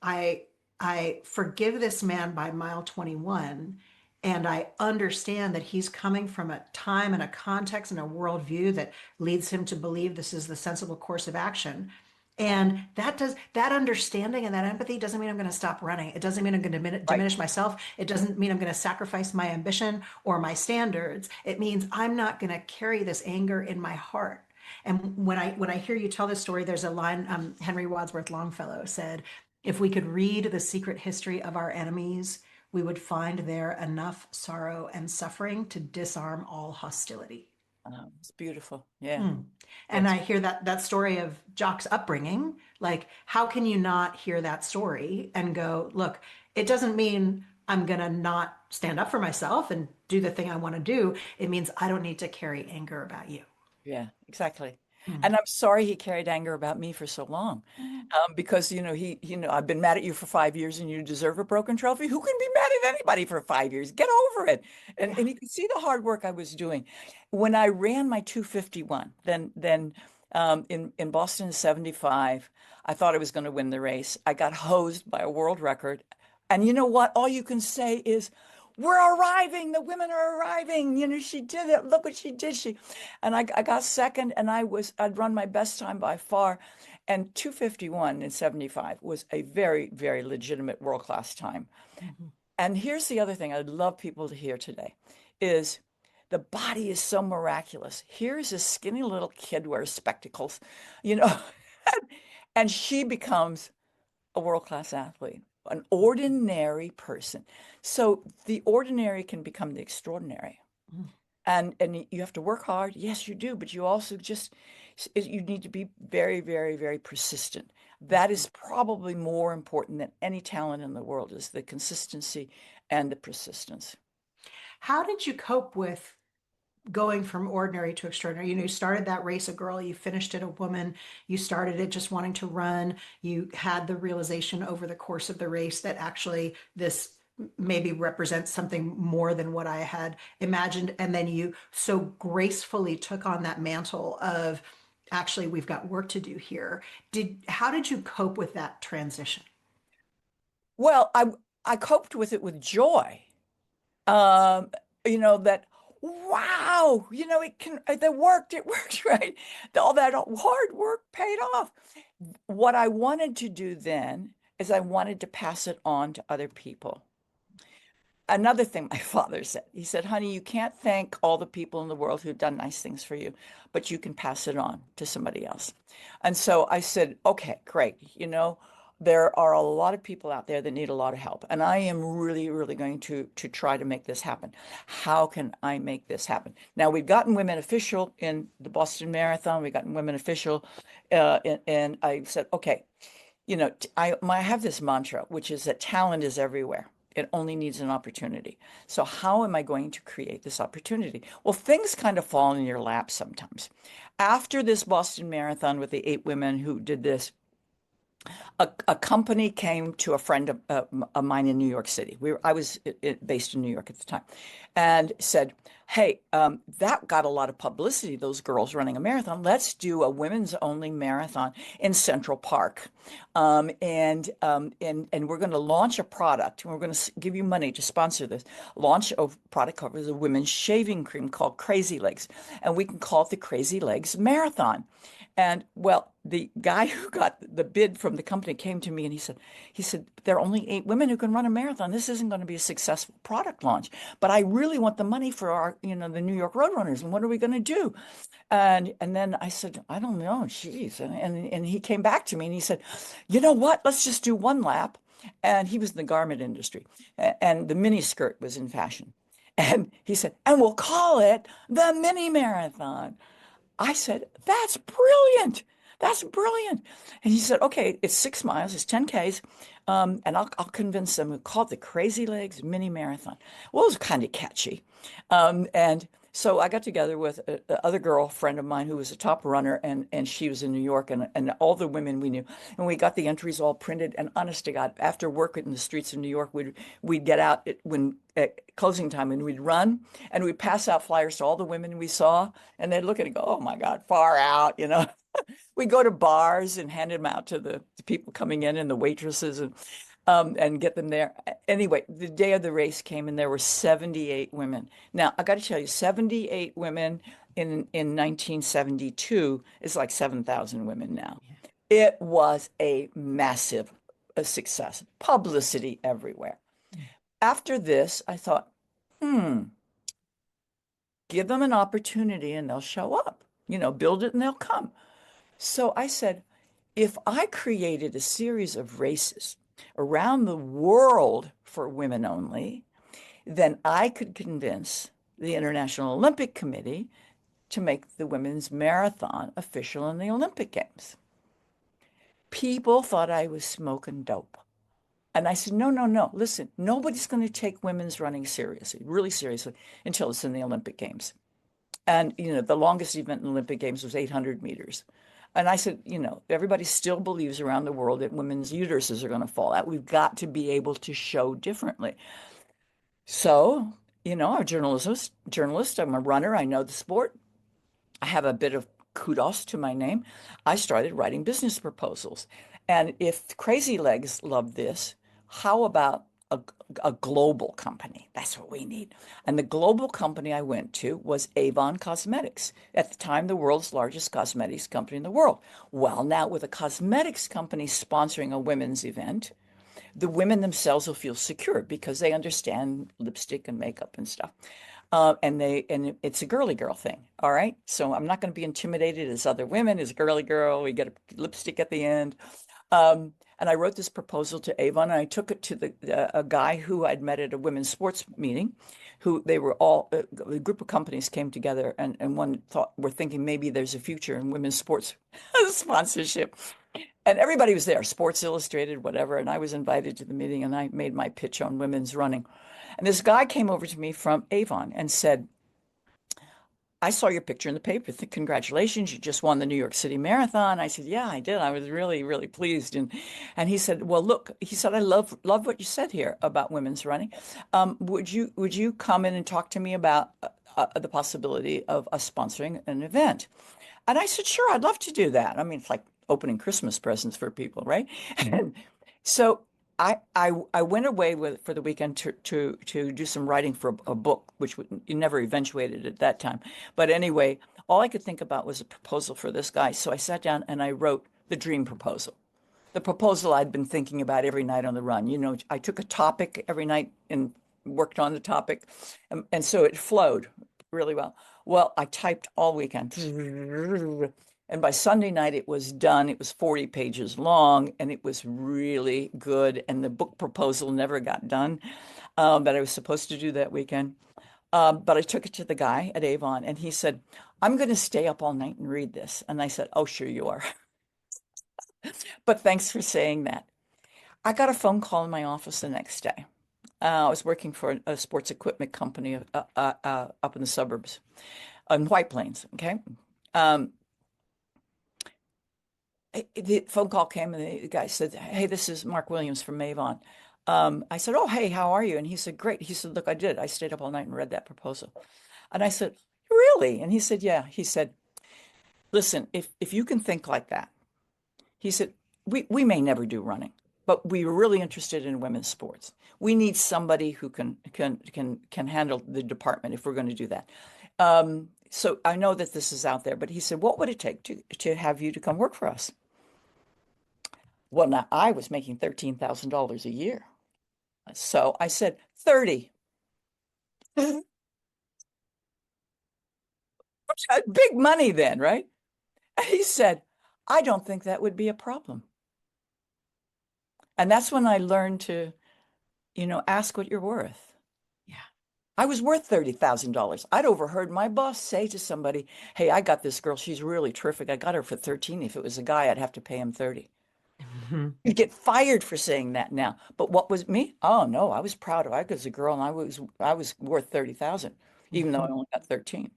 I I forgive this man by mile 21, and I understand that he's coming from a time and a context and a worldview that leads him to believe this is the sensible course of action. And that understanding and that empathy doesn't mean I'm going to stop running. It doesn't mean I'm going to Right. diminish myself. It doesn't mean I'm going to sacrifice my ambition or my standards. It means I'm not going to carry this anger in my heart. And when I hear you tell this story, there's a line Henry Wadsworth Longfellow said, "If we could read the secret history of our enemies, we would find there enough sorrow and suffering to disarm all hostility." It's beautiful. Yeah. Hmm. And Yes. I hear that story of Jock's upbringing. Like, how can you not hear that story and go, look, it doesn't mean I'm gonna not stand up for myself and do the thing I want to do. It means I don't need to carry anger about you. Yeah, exactly. Hmm. And I'm sorry he carried anger about me for so long. Because, I've been mad at you for 5 years and you deserve a broken trophy. Who can be mad at anybody for 5 years? Get over it. And Yeah. and you can see the hard work I was doing. When I ran my 251, then in Boston 75, I thought I was going to win the race. I got hosed by a world record. And you know what? All you can say is, we're arriving. The women are arriving. You know, she did it. Look what she did. And I got second, and I'd run my best time by far. And 251 in 75 was a very, very legitimate world-class time. Mhm. And here's the other thing I'd love people to hear today is the body is so miraculous. Here's a skinny little kid wears spectacles, you know, and she becomes a world-class athlete, an ordinary person. So the ordinary can become the extraordinary. Mhm. And you have to work hard. Yes, you do, but you also you need to be very, very, very persistent. That is probably more important than any talent in the world, is the consistency and the persistence. How did you cope with going from ordinary to extraordinary? You started that race a girl, you finished it a woman, you started it just wanting to run. You had the realization over the course of the race that actually this maybe represents something more than what I had imagined. And then you so gracefully took on that mantle of actually, we've got work to do here. How did you cope with that transition? Well, I coped with it with joy. Um, that, wow, it worked, right? All that hard work paid off. What I wanted to do then is I wanted to pass it on to other people. Another thing my father said, he said, honey, you can't thank all the people in the world who've done nice things for you, but you can pass it on to somebody else. And so I said, okay, great. There are a lot of people out there that need a lot of help. And I am really, really going to try to make this happen. How can I make this happen? Now, we've gotten women official in the Boston Marathon. We've gotten women official. And I said, okay, I have this mantra, which is that talent is everywhere. It only needs an opportunity. So how am I going to create this opportunity? Well, things kind of fall in your lap sometimes. After this Boston Marathon with the 8 women who did this, a company came to a friend of mine in New York City. I was based in New York at the time, and said, "Hey, that got a lot of publicity. Those girls running a marathon. Let's do a women's only marathon in Central Park, and we're going to launch a product. And we're going to give you money to sponsor this. Launch a product covers a women's shaving cream called Crazy Legs, and we can call it the Crazy Legs Marathon." And well, the guy who got the bid from the company came to me and he said, there are only 8 women who can run a marathon. This isn't going to be a successful product launch, but I really want the money for our, the New York Roadrunners. And what are we going to do? And then I said, I don't know, geez. And he came back to me and he said, you know what? Let's just do one lap. And he was in the garment industry, and the mini skirt was in fashion. And he said, and we'll call it the mini marathon. I said, that's brilliant. That's brilliant. And he said, okay, it's 6 miles, it's 10 Ks, and I'll convince them to call it the Crazy Legs Mini Marathon. Well, it was kind of catchy. And so I got together with a other girl friend of mine who was a top runner, and she was in New York, and all the women we knew. And we got the entries all printed. And honest to God, after work in the streets of New York, we'd get out at closing time, and we'd run, and we'd pass out flyers to all the women we saw, and they'd look at it and go, oh my God, far out. We'd go to bars and hand them out to the people coming in and the waitresses, and get them there. Anyway, the day of the race came and there were 78 women. Now, I got to tell you, 78 women in 1972 is like 7,000 women now. It was a massive success, publicity everywhere. After this, I thought, give them an opportunity and they'll show up. Build it and they'll come. So I said, if I created a series of races around the world for women only, then I could convince the International Olympic Committee to make the women's marathon official in the Olympic Games. People thought I was smoking dope. And I said, no, no, no. Listen, nobody's going to take women's running seriously, really seriously, until it's in the Olympic Games. And, the longest event in the Olympic Games was 800 meters. And I said, everybody still believes around the world that women's uteruses are going to fall out. We've got to be able to show differently. So, I'm a journalist. I'm a runner. I know the sport. I have a bit of kudos to my name. I started writing business proposals. And if Crazy Legs love this, how about a global company? That's what we need. And the global company I went to was Avon Cosmetics, at the time the world's largest cosmetics company in the world. Well, now with a cosmetics company sponsoring a women's event, the women themselves will feel secure because they understand lipstick and makeup and stuff. And it's a girly girl thing. All right. So I'm not going to be intimidated as other women, as a girly girl. We get a lipstick at the end. And I wrote this proposal to Avon, and I took it to a guy who I'd met at a women's sports meeting, who they were all, a group of companies came together, and one we're thinking maybe there's a future in women's sports sponsorship. And everybody was there, Sports Illustrated, whatever. And I was invited to the meeting, and I made my pitch on women's running. And this guy came over to me from Avon and said, I saw your picture in the paper. Congratulations, you just won the New York City Marathon. I said, yeah, I did. I was really, really pleased. And he said, well, look, he said, I love what you said here about women's running. Would you come in and talk to me about the possibility of us sponsoring an event? And I said, sure, I'd love to do that. I mean, it's like opening Christmas presents for people, right? And so I went away for the weekend to do some writing for a book, which you never eventuated at that time. But anyway, all I could think about was a proposal for this guy. So I sat down and I wrote the dream proposal. The proposal I'd been thinking about every night on the run. I took a topic every night and worked on the topic, and so it flowed really well. Well, I typed all weekend. And by Sunday night, it was done. It was 40 pages long, and it was really good. And the book proposal never got done that I was supposed to do that weekend. But I took it to the guy at Avon, and he said, I'm going to stay up all night and read this. And I said, oh, sure you are. But thanks for saying that. I got a phone call in my office the next day. I was working for a sports equipment company up in the suburbs in White Plains. Okay. The phone call came and the guy said, hey, this is Mark Williams from Avon. I said, oh, hey, how are you? And he said, great. He said, look, I did. I stayed up all night and read that proposal. And I said, really? And he said, yeah. He said, listen, if you can think like that, he said, we may never do running, but we were really interested in women's sports. We need somebody who can handle the department if we're going to do that. So I know that this is out there, but he said, what would it take to have you to come work for us? Well, now I was making $13,000 a year. So I said, 30. Big money then, right? And he said, I don't think that would be a problem. And that's when I learned to, ask what you're worth. Yeah. I was worth $30,000. I'd overheard my boss say to somebody, hey, I got this girl. She's really terrific. I got her for 13. If it was a guy, I'd have to pay him 30. You'd get fired for saying that now. But what was me? Oh no, I was proud of I was a girl and I was worth 30,000, even though I only got 13.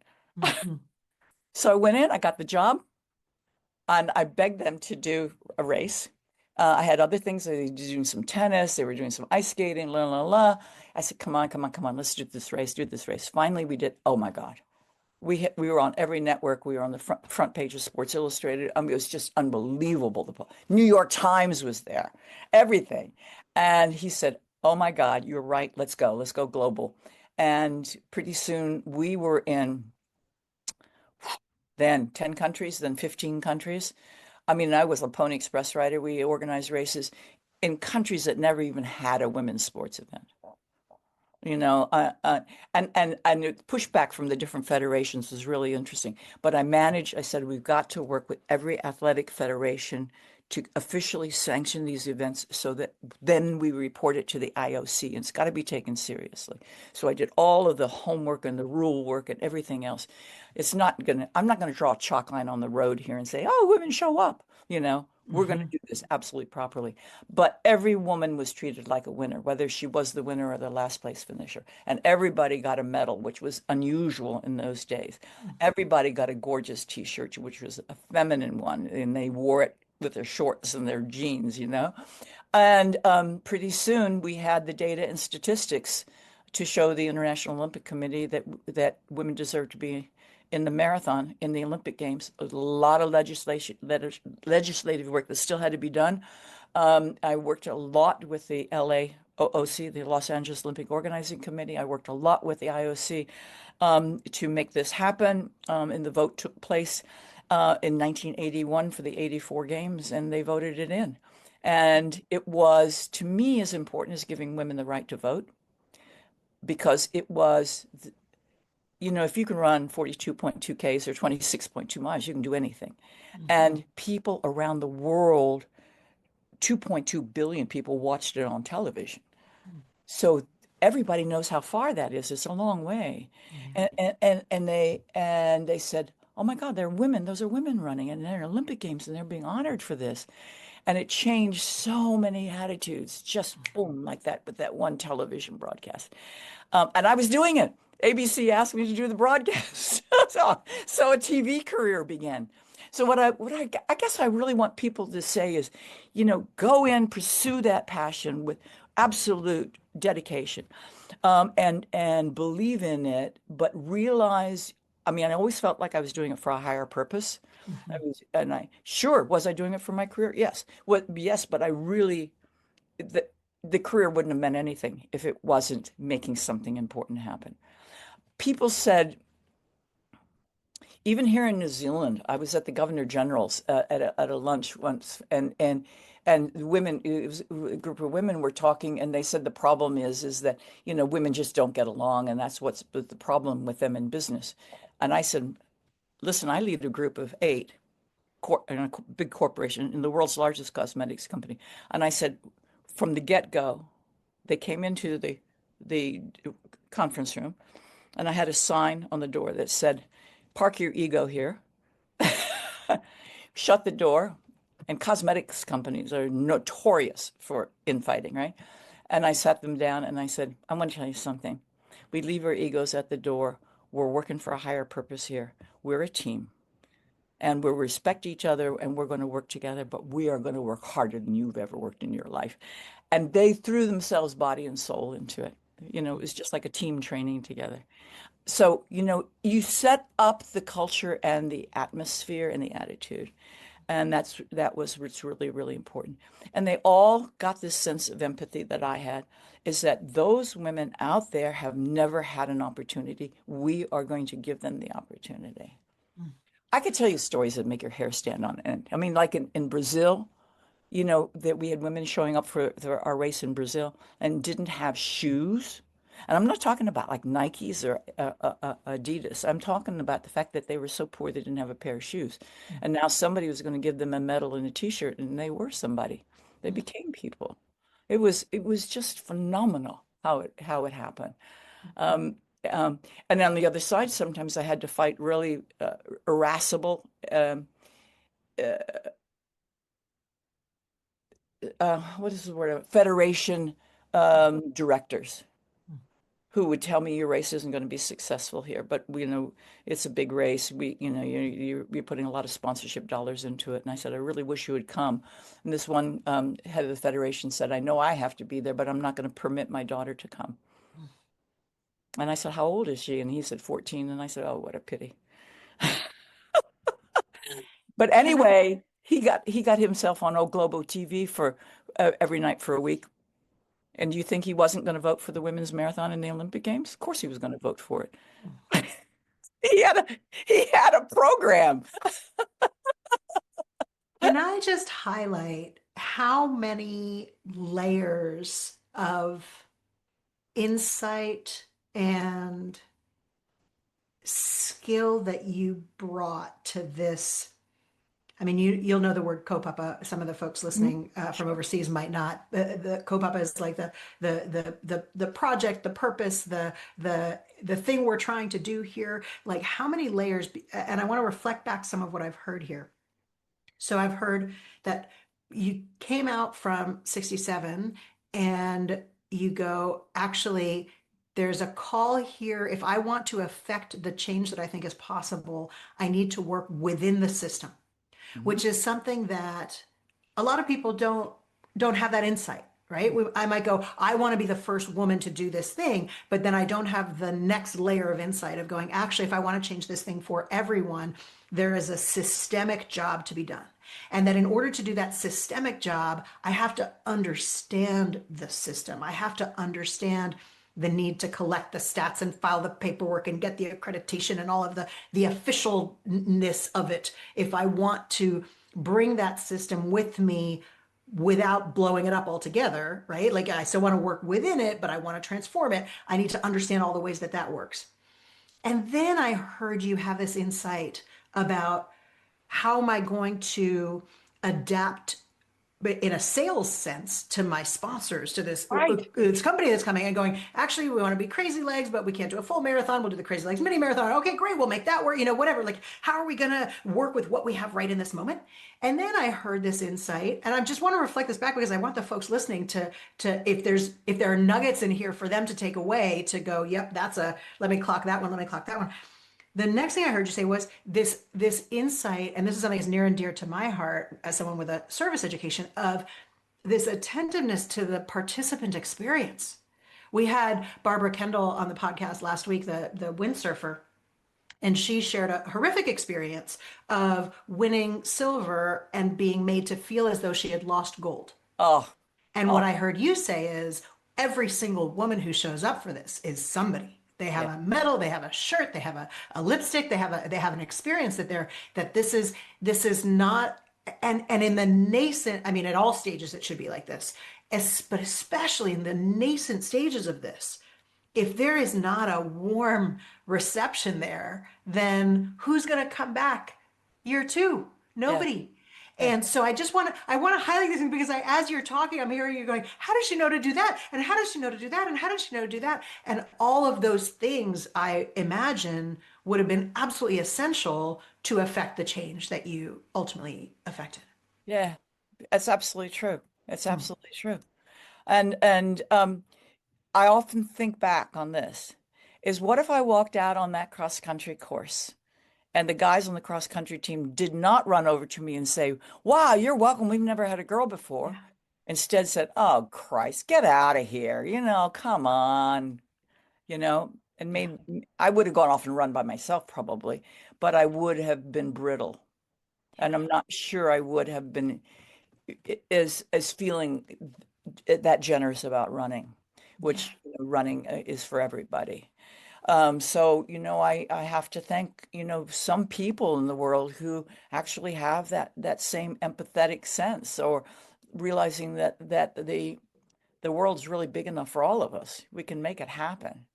So I went in, I got the job, and I begged them to do a race. I had other things. They were doing some tennis, they were doing some ice skating, la la la. I said, come on, let's do this race. Finally, we did. Oh my God. We were on every network. We were on the front page of Sports Illustrated. I mean, it was just unbelievable. The New York Times was there, everything. And he said, oh my God, you're right. Let's go global. And pretty soon we were in then 10 countries, then 15 countries. I mean, I was a Pony Express rider. We organized races in countries that never even had a women's sports event. And pushback from the different federations was really interesting. But I said, we've got to work with every athletic federation to officially sanction these events so that then we report it to the IOC, and it's got to be taken seriously. So I did all of the homework and the rule work and everything else. I'm not going to draw a chalk line on the road here and say, oh, women show up, We're going to do this absolutely properly. But every woman was treated like a winner, whether she was the winner or the last place finisher. And everybody got a medal, which was unusual in those days. Everybody got a gorgeous T-shirt, which was a feminine one, and they wore it with their shorts and their jeans, And pretty soon we had the data and statistics to show the International Olympic Committee that women deserve to be in the marathon in the Olympic Games. A lot of legislative work that still had to be done. I worked a lot with the LAOC, the Los Angeles Olympic Organizing Committee. I worked a lot with the IOC to make this happen. And the vote took place in 1981 for the 84 games, and they voted it in. And it was, to me, as important as giving women the right to vote, because it was if you can run 42.2 Ks or 26.2 miles, you can do anything. And people around the world, 2.2 billion people watched it on television. So everybody knows how far that is. It's a long way. And they said, oh my God, they're women. Those are women running, and they're Olympic Games, and they're being honored for this. And it changed so many attitudes, just boom, like that, with that one television broadcast. And I was doing it. ABC asked me to do the broadcast. So a TV career began. So what I guess I really want people to say is, go in, pursue that passion with absolute dedication, and believe in it, but realize, I always felt like I was doing it for a higher purpose. Was I doing it for my career? Yes. Yes, but I really, the career wouldn't have meant anything if it wasn't making something important happen. People said, even here in New Zealand, I was at the Governor General's at a lunch once, and women, it was a group of women were talking, and they said the problem is that women just don't get along, and that's what's the problem with them in business. And I said, listen, I lead a group of 8 in a big corporation in the world's largest cosmetics company, and I said, from the get-go, they came into the conference room, and I had a sign on the door that said, "Park your ego here." Shut the door. And cosmetics companies are notorious for infighting, right? And I sat them down and I said, "I want to tell you something. We leave our egos at the door. We're working for a higher purpose here. We're a team and we'll respect each other and we're going to work together, but we are going to work harder than you've ever worked in your life." And they threw themselves body and soul into it. It was just like a team training together. So, you set up the culture and the atmosphere and the attitude. And that was what's really, really important. And they all got this sense of empathy that I had, is that those women out there have never had an opportunity. We are going to give them the opportunity. Mm. I could tell you stories that make your hair stand on end. I mean, like in Brazil, that we had women showing up for our race in Brazil and didn't have shoes. And I'm not talking about like Nikes or Adidas. I'm talking about the fact that they were so poor they didn't have a pair of shoes. And now somebody was going to give them a medal and a t-shirt, and they were somebody. They became people. It was just phenomenal how it happened. Um, and on the other side, sometimes I had to fight really irascible what is the word? Federation directors who would tell me your race isn't going to be successful here, but it's a big race. You're putting a lot of sponsorship dollars into it. And I said, I really wish you would come. And this one head of the federation said, I know I have to be there, but I'm not going to permit my daughter to come. And I said, how old is she? And he said 14. And I said, oh, what a pity. But anyway, he got himself on old Globo TV for every night for a week. And do you think he wasn't going to vote for the women's marathon in the Olympic Games? Of course he was going to vote for it. He had a program. Can I just highlight how many layers of insight and skill that you brought to this? I mean, you'll know the word kaupapa. Some of the folks listening from overseas might not. The kaupapa is like the project, the purpose, the thing we're trying to do here. Like how many layers? And I want to reflect back some of what I've heard here. So I've heard that you came out from 67 and you go, actually, there's a call here. If I want to affect the change that I think is possible, I need to work within the system, which is something that a lot of people don't have that insight, right? I might go, I want to be the first woman to do this thing, but then I don't have the next layer of insight of going, actually, if I want to change this thing for everyone, there is a systemic job to be done. And that in order to do that systemic job, I have to understand the system. I have to understand the need to collect the stats and file the paperwork and get the accreditation and all of the officialness of it. If I want to bring that system with me without blowing it up altogether, right? Like I still want to work within it, but I want to transform it. I need to understand all the ways that that works. And then I heard you have this insight about how am I going to adapt in a sales sense to my sponsors, to this company that's coming and going, actually, we want to be Crazy Legs, but we can't do a full marathon. We'll do the Crazy Legs mini marathon. Okay, great. We'll make that work, whatever. Like, how are we going to work with what we have right in this moment? And then I heard this insight, and I just want to reflect this back because I want the folks listening to if there are nuggets in here for them to take away to go, yep, let me clock that one. Let me clock that one. The next thing I heard you say was this insight, and this is something that's near and dear to my heart as someone with a service education, of this attentiveness to the participant experience. We had Barbara Kendall on the podcast last week, the windsurfer, and she shared a horrific experience of winning silver and being made to feel as though she had lost gold. Oh, And what Oh, I heard you say is every single woman who shows up for this is somebody. They have yeah, a medal, they have a shirt, they have a lipstick, they have an experience that this is not and in the nascent, I mean, at all stages it should be like this. But especially in the nascent stages of this, if there is not a warm reception there, then who's going to come back year two? yeah, Nobody. yeah, And so I want to highlight this thing because as you're talking, I'm hearing you going, how does she know to do that? And how does she know to do that? And how does she know to do that? And all of those things I imagine would have been absolutely essential to affect the change that you ultimately affected. yeah. That's absolutely true. It's Hmm. absolutely true. And I often think back on this is what if I walked out on that cross country course and the guys on the cross country team did not run over to me and say, "Wow, you're welcome. We've never had a girl before." Yeah. Instead said, "Oh, Christ, get out of here. Come on." And Yeah. maybe I would have gone off and run by myself probably, but I would have been brittle. And I'm not sure I would have been as feeling that generous about running, Yeah. which running is for everybody. So, I have to thank, some people in the world who actually have that same empathetic sense or realizing that the world's really big enough for all of us. We can make it happen.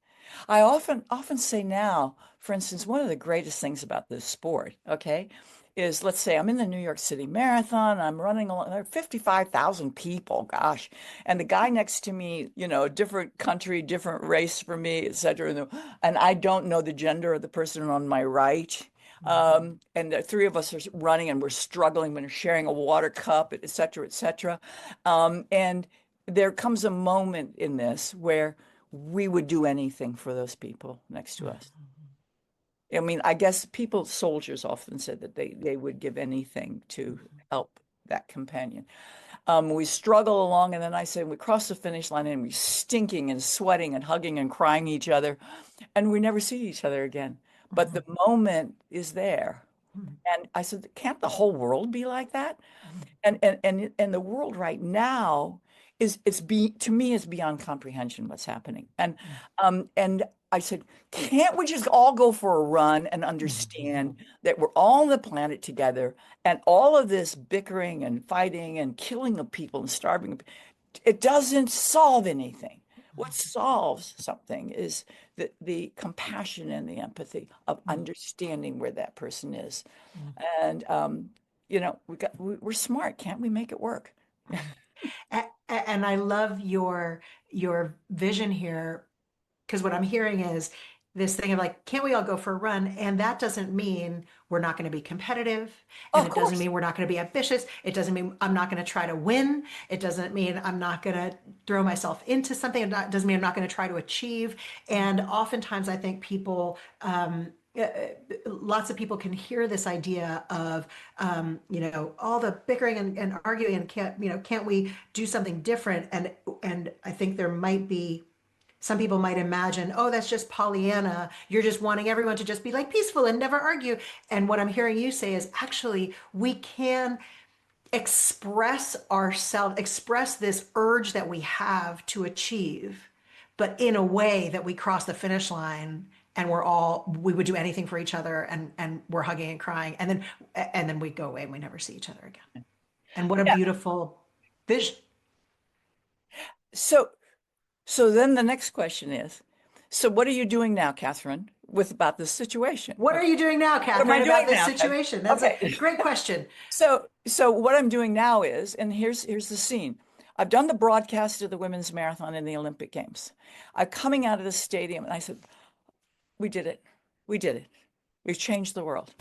I often say now, for instance, one of the greatest things about this sport, okay, is let's say I'm in the New York City Marathon, I'm running along, there are 55,000 people, gosh, and the guy next to me, different country, different race for me, et cetera, and I don't know the gender of the person on my right. And the three of us are running and we're struggling, we're sharing a water cup, et cetera, et cetera. And there comes a moment in this where we would do anything for those people next to us. I mean, I guess soldiers often said that they would give anything to help that companion. We struggle along, and then I say we cross the finish line and we're stinking and sweating and hugging and crying each other, and we never see each other again. But the moment is there. And I said, can't the whole world be like that? And the world right now to me is beyond comprehension what's happening. And I said, can't we just all go for a run and understand that we're all on the planet together and all of this bickering and fighting and killing of people and starving, it doesn't solve anything. What solves something is the compassion and the empathy of understanding where that person is. And we're smart. Can't we make it work? And I love your vision here because what I'm hearing is this thing of like, can't we all go for a run? And that doesn't mean we're not going to be competitive. Oh, And of it doesn't course. mean we're not going to be ambitious. It doesn't mean I'm not going to try to win. It doesn't mean I'm not going to throw myself into something. It doesn't mean I'm not going to try to achieve. And oftentimes I think uh, lots of people can hear this idea of, all the bickering and arguing and can't we do something different? And I think there might be some people might imagine, oh, that's just Pollyanna. You're just wanting everyone to just be like peaceful and never argue. And what I'm hearing you say is actually we can express this urge that we have to achieve, but in a way that we cross the finish line and we would do anything for each other and we're hugging and crying and then we go away and we never see each other again. And what a Yeah. beautiful vision. So so then the next question is, so what are you doing now, Catherine, with about this situation? What are Okay. you doing now, What am I Catherine, about doing this now? situation? That's a Okay. great question. So what I'm doing now is, and here's the scene. I've done the broadcast of the women's marathon in the Olympic Games. I'm coming out of the stadium and I said, we did it. We did it. We've changed the world.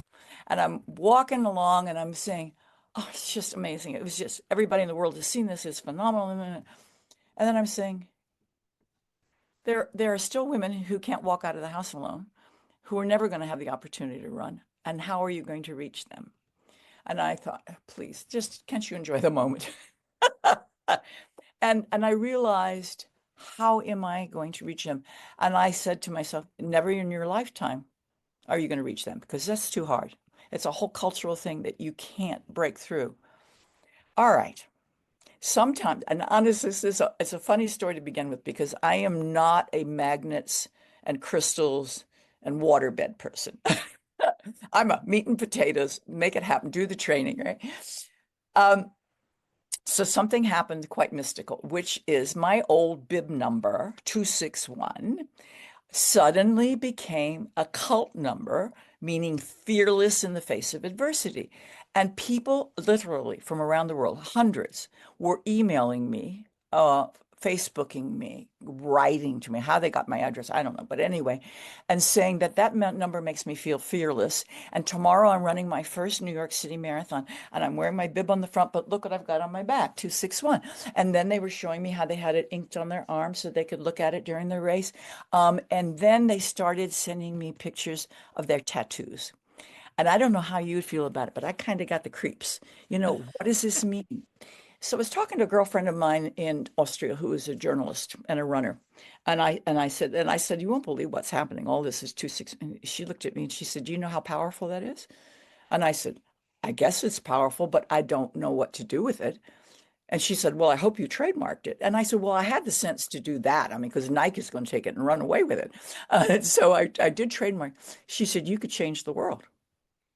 And I'm walking along and I'm saying, oh, it's just amazing. It was just everybody in the world has seen this. It's phenomenal. And then I'm saying, there are still women who can't walk out of the house alone, who are never going to have the opportunity to run. And how are you going to reach them? And I thought, please, just can't you enjoy the moment? And I realized, how am I going to reach them? And I said to myself, never in your lifetime are you going to reach them because that's too hard. It's a whole cultural thing that you can't break through. All right. sometimes, and honestly, it's a funny story to begin with because I am not a magnets and crystals and waterbed person. I'm a meat and potatoes, make it happen, do the training, right? Um, so something happened quite mystical, which is my old bib number, 261, suddenly became a cult number, meaning fearless in the face of adversity. And people literally from around the world, hundreds, were emailing me, Facebooking me, writing to me. How they got my address, I don't know. But anyway, and saying that number makes me feel fearless. And tomorrow I'm running my first New York City marathon and I'm wearing my bib on the front, but look what I've got on my back, 261. And then they were showing me how they had it inked on their arm so they could look at it during the race. And then they started sending me pictures of their tattoos. And I don't know how you would feel about it, but I kind of got the creeps. What does this mean? So I was talking to a girlfriend of mine in Austria who is a journalist and a runner. And I said, you won't believe what's happening. All this is 2-6. And she looked at me and she said, do you know how powerful that is? And I said, I guess it's powerful, but I don't know what to do with it. And she said, well, I hope you trademarked it. And I said, well, I had the sense to do that. I mean, because Nike is going to take it and run away with it. So I did trademark. She said, you could change the world.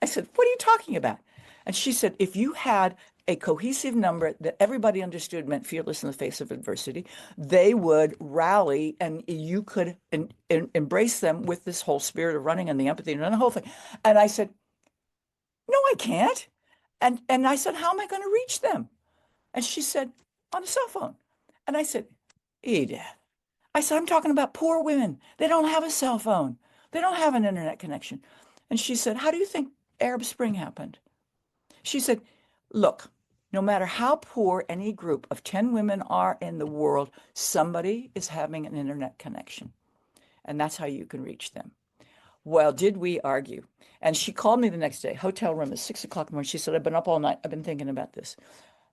I said, what are you talking about? And she said, if you had a cohesive number that everybody understood meant fearless in the face of adversity, they would rally and you could embrace them with this whole spirit of running and the empathy and the whole thing. And I said, no, I can't. And I said, how am I going to reach them? And she said, on a cell phone. And I said, Edith, I said, I'm talking about poor women. They don't have a cell phone. They don't have an internet connection. And she said, how do you think Arab Spring happened? She said, look, no matter how poor any group of 10 women are in the world, somebody is having an internet connection. And that's how you can reach them. Well, did we argue? And she called me the next day, hotel room at 6 o'clock in the morning. She said, I've been up all night. I've been thinking about this.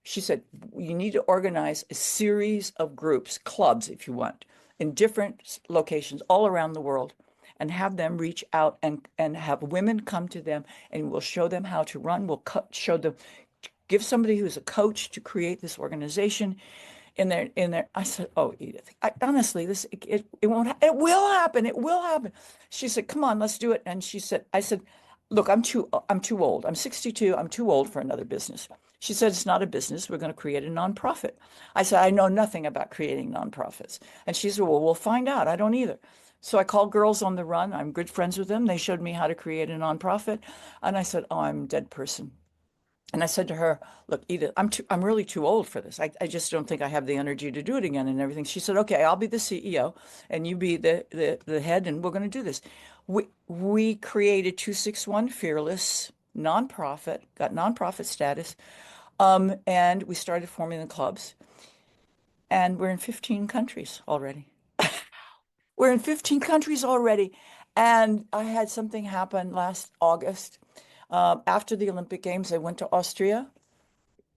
She said, you need to organize a series of groups, clubs, if you want, in different locations all around the world and have them reach out and have women come to them and we'll show them how to run. We'll show them, give somebody who's a coach to create this organization in there. I said, oh, Edith, honestly, it won't, it will happen. It will happen. She said, come on, let's do it. And I said, look, I'm too old. I'm 62. I'm too old for another business. She said, it's not a business. We're going to create a nonprofit. I said, I know nothing about creating nonprofits. And she said, well, we'll find out. I don't either. So I called Girls on the Run. I'm good friends with them. They showed me how to create a nonprofit. And I said, oh, I'm a dead person. And I said to her, look, Edith, I'm really too old for this. I just don't think I have the energy to do it again and everything. She said, okay, I'll be the CEO and you be the head and we're going to do this. We created 261 Fearless nonprofit, got nonprofit status. And we started forming the clubs and we're in 15 countries already. We're in 15 countries already. And I had something happen last August. After the Olympic Games, I went to Austria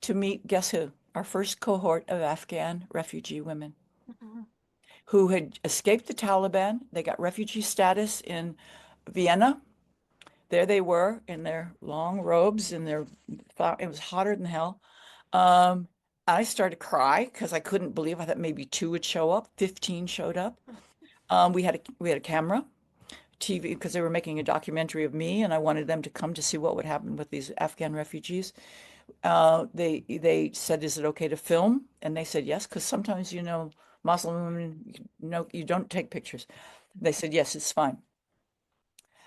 to meet, guess who? Our first cohort of Afghan refugee women who had escaped the Taliban. They got refugee status in Vienna. There they were in their long robes, it was hotter than hell. I started to cry because I couldn't believe I thought maybe 2 would show up. 15 showed up. We had a camera, TV, because they were making a documentary of me, and I wanted them to come to see what would happen with these Afghan refugees. They said, "Is it okay to film?" And they said yes, because sometimes Muslim women, you don't take pictures. They said yes, it's fine.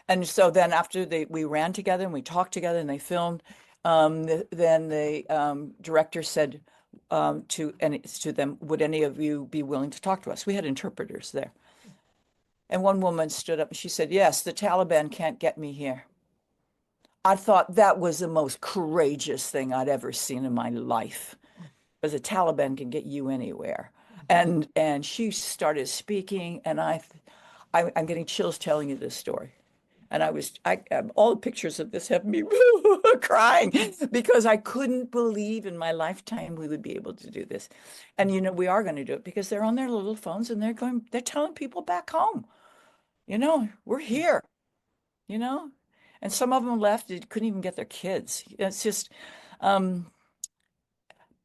And so then after we ran together and we talked together and they filmed, then the director said to them, would any of you be willing to talk to us? We had interpreters there. And one woman stood up and she said, yes, the Taliban can't get me here. I thought that was the most courageous thing I'd ever seen in my life, because the Taliban can get you anywhere. And she started speaking, and I'm getting chills telling you this story. And all the pictures of this have me crying because I couldn't believe in my lifetime we would be able to do this. And we are going to do it because they're on their little phones and they're telling people back home, we're here, and some of them left, they couldn't even get their kids. It's just, but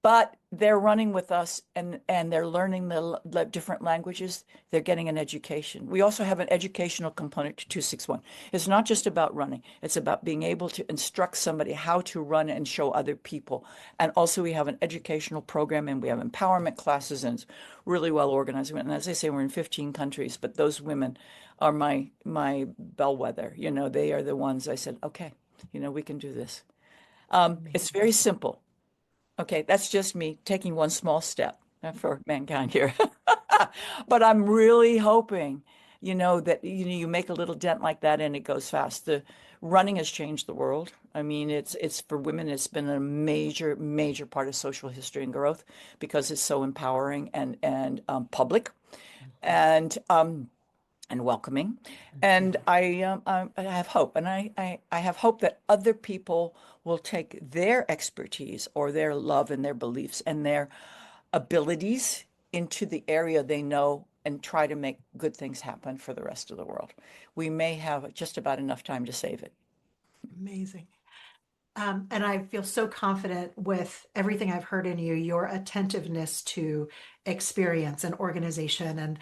but they're running with us and they're learning the different languages. They're getting an education. We also have an educational component to 261. It's not just about running. It's about being able to instruct somebody how to run and show other people. And also we have an educational program and we have empowerment classes, and it's really well organized. And as I say, we're in 15 countries, but those women are my bellwether. You know, they are the ones I said, okay, you know, we can do this. It's very simple. Okay, that's just me taking one small step for mankind here. But I'm really hoping, you know, that you make a little dent like that and it goes fast. The running has changed the world. I mean, it's for women, it's been a major part of social history and growth because it's so empowering and public and welcoming. And I have hope, and I have hope that other people will take their expertise or their love and their beliefs and their abilities into the area they know and try to make good things happen for the rest of the world. We may have just about enough time to save it. Amazing. And I feel so confident with everything I've heard in you, your attentiveness to experience and organization and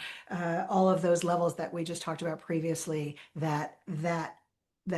all of those levels that we just talked about previously, that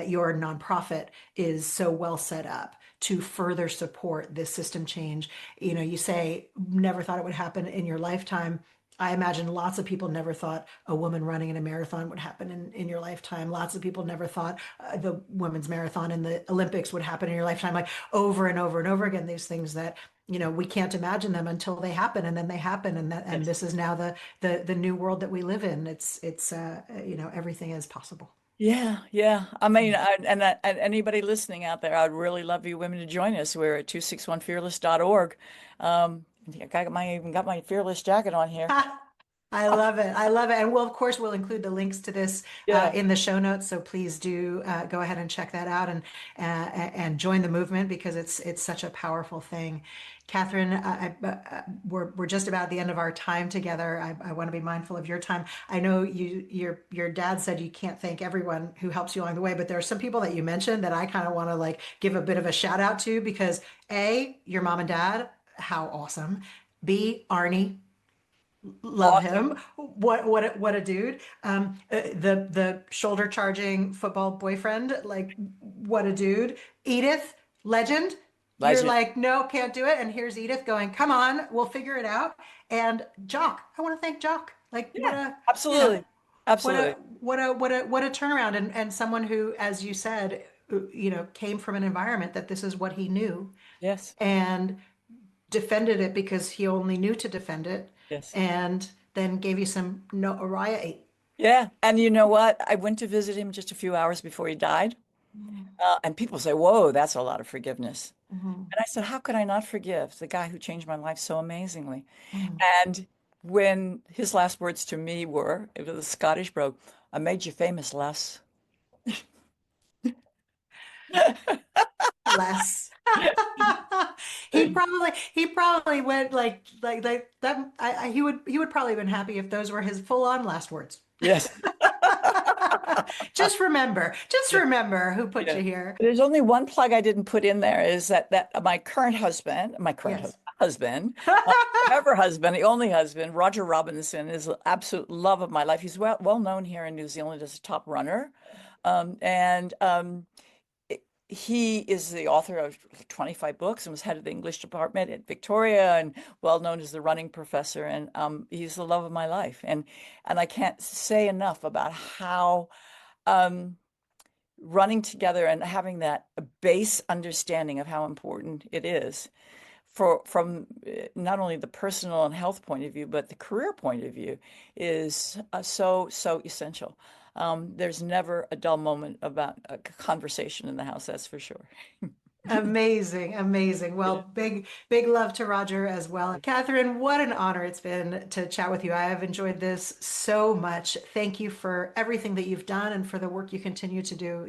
your nonprofit is so well set up to further support this system change. You know, you say never thought it would happen in your lifetime. I imagine lots of people never thought a woman running in a marathon would happen in your lifetime. Lots of people never thought the women's marathon in the Olympics would happen in your lifetime. Like over and over and over again, these things that, you know, we can't imagine them until they happen, and then they happen, and this is now the new world that we live in. It's you know, everything is possible. Yeah. I mean, and anybody listening out there, I'd really love you women to join us. We're at 261fearless.org. I even got my fearless jacket on here. I love it. I love it. And we'll, of course, we'll include the links to this Yeah. in the show notes. So please do go ahead and check that out and join the movement, because it's such a powerful thing. Kathrine, we're just about at the end of our time together. I want to be mindful of your time. I know your dad said you can't thank everyone who helps you along the way, but there are some people that you mentioned that I kind of want to like give a bit of a shout out to, because A, your mom and dad, how awesome. B, Arnie, love him. What a dude. The shoulder charging football boyfriend, like what a dude. Edith, legend. You're Legend. like, no, can't do it. And here's Edith going, come on, we'll figure it out. And Jock, I want to thank Jock. Like what Yeah, a, you know, absolutely. Absolutely. what a turnaround, and someone who, as you said, you know, came from an environment that this is what he knew Yes. and defended it because he only knew to defend it, Yes. and then gave you some notoriety. Yeah. And you know what? I went to visit him just a few hours before he died. And people say, whoa, that's a lot of forgiveness. Mhm. And I said, how could I not forgive the guy who changed my life so amazingly? Mhm. And when his last words to me were, it was a Scottish brogue, I made you famous, Les. Less. He probably went like that. He would probably have been happy if those were his full on last words. Yes. Just remember who put Yeah. you here. There's only one plug I didn't put in there is that my current husband, Yes. ever husband, the only husband, Roger Robinson, is an absolute love of my life. He's well known here in New Zealand as a top runner. And he is the author of 25 books and was head of the English department at Victoria and well known as the running professor. And he's the love of my life. And I can't say enough about how running together and having that base understanding of how important it is from not only the personal and health point of view, but the career point of view is so essential. There's never a dull moment about a conversation in the house, that's for sure. Amazing, amazing. Yeah. Well, big love to Roger as well. Kathrine, what an honor it's been to chat with you. I have enjoyed this so much. Thank you for everything that you've done and for the work you continue to do.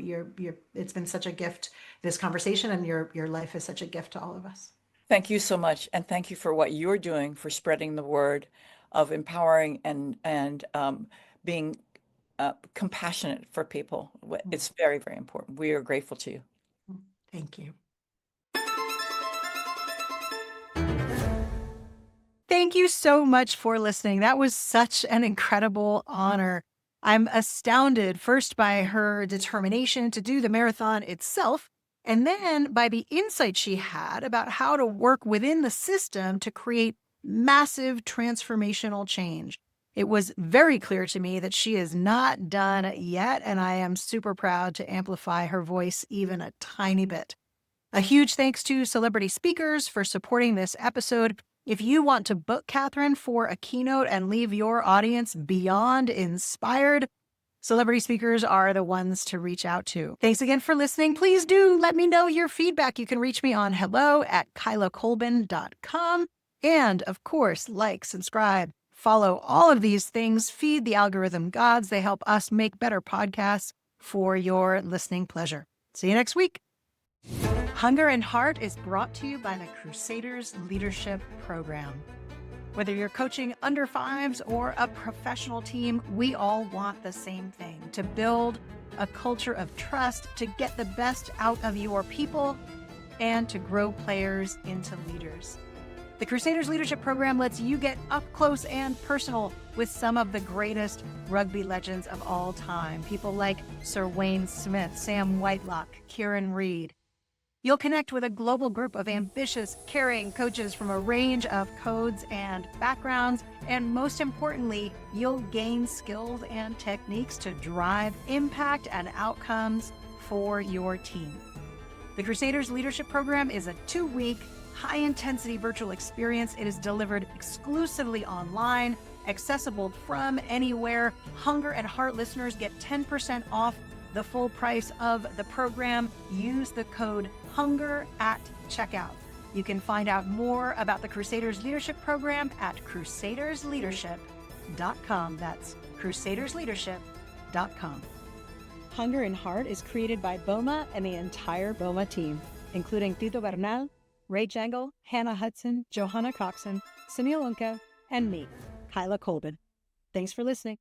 It's been such a gift, this conversation, and your life is such a gift to all of us. Thank you so much, and thank you for what you're doing for spreading the word of empowering and being compassionate for people. It's very important. We are grateful to you. Thank you. you so much for listening. That was such an incredible honor. I'm astounded first by her determination to do the marathon itself, and then by the insight she had about how to work within the system to create massive transformational change. It was very clear to me that she is not done yet, and I am super proud to amplify her voice even a tiny bit. A huge thanks to Celebrity Speakers for supporting this episode. If you want to book Kathrine for a keynote and leave your audience beyond inspired, Celebrity Speakers are the ones to reach out to. Thanks again for listening. Please do let me know your feedback. You can reach me on hello@kylakolben.com. And of course, like, subscribe, follow all of these things. Feed the algorithm gods. They help us make better podcasts for your listening pleasure. See you next week. Hunger and Heart is brought to you by the Crusaders Leadership Programme. Whether you're coaching under fives or a professional team, we all want the same thing: to build a culture of trust, to get the best out of your people, and to grow players into leaders. The Crusaders Leadership Program lets you get up close and personal with some of the greatest rugby legends of all time. People like Sir Wayne Smith, Sam Whitelock, Kieran Read. You'll connect with a global group of ambitious, caring coaches from a range of codes and backgrounds. And most importantly, you'll gain skills and techniques to drive impact and outcomes for your team. The Crusaders Leadership Program is a 2-week, high-intensity virtual experience. It is delivered exclusively online, accessible from anywhere. Hunger and Heart listeners get 10% off the full price of the program. Use the code HUNGER at checkout. You can find out more about the Crusaders Leadership Program at crusadersleadership.com. That's crusadersleadership.com. Hunger and Heart is created by BOMA and the entire BOMA team, including Tito Bernal, Ray Jangle, Hannah Hudson, Johanna Coxon, Sunil Unka, and me, Kyla Kolben. Thanks for listening.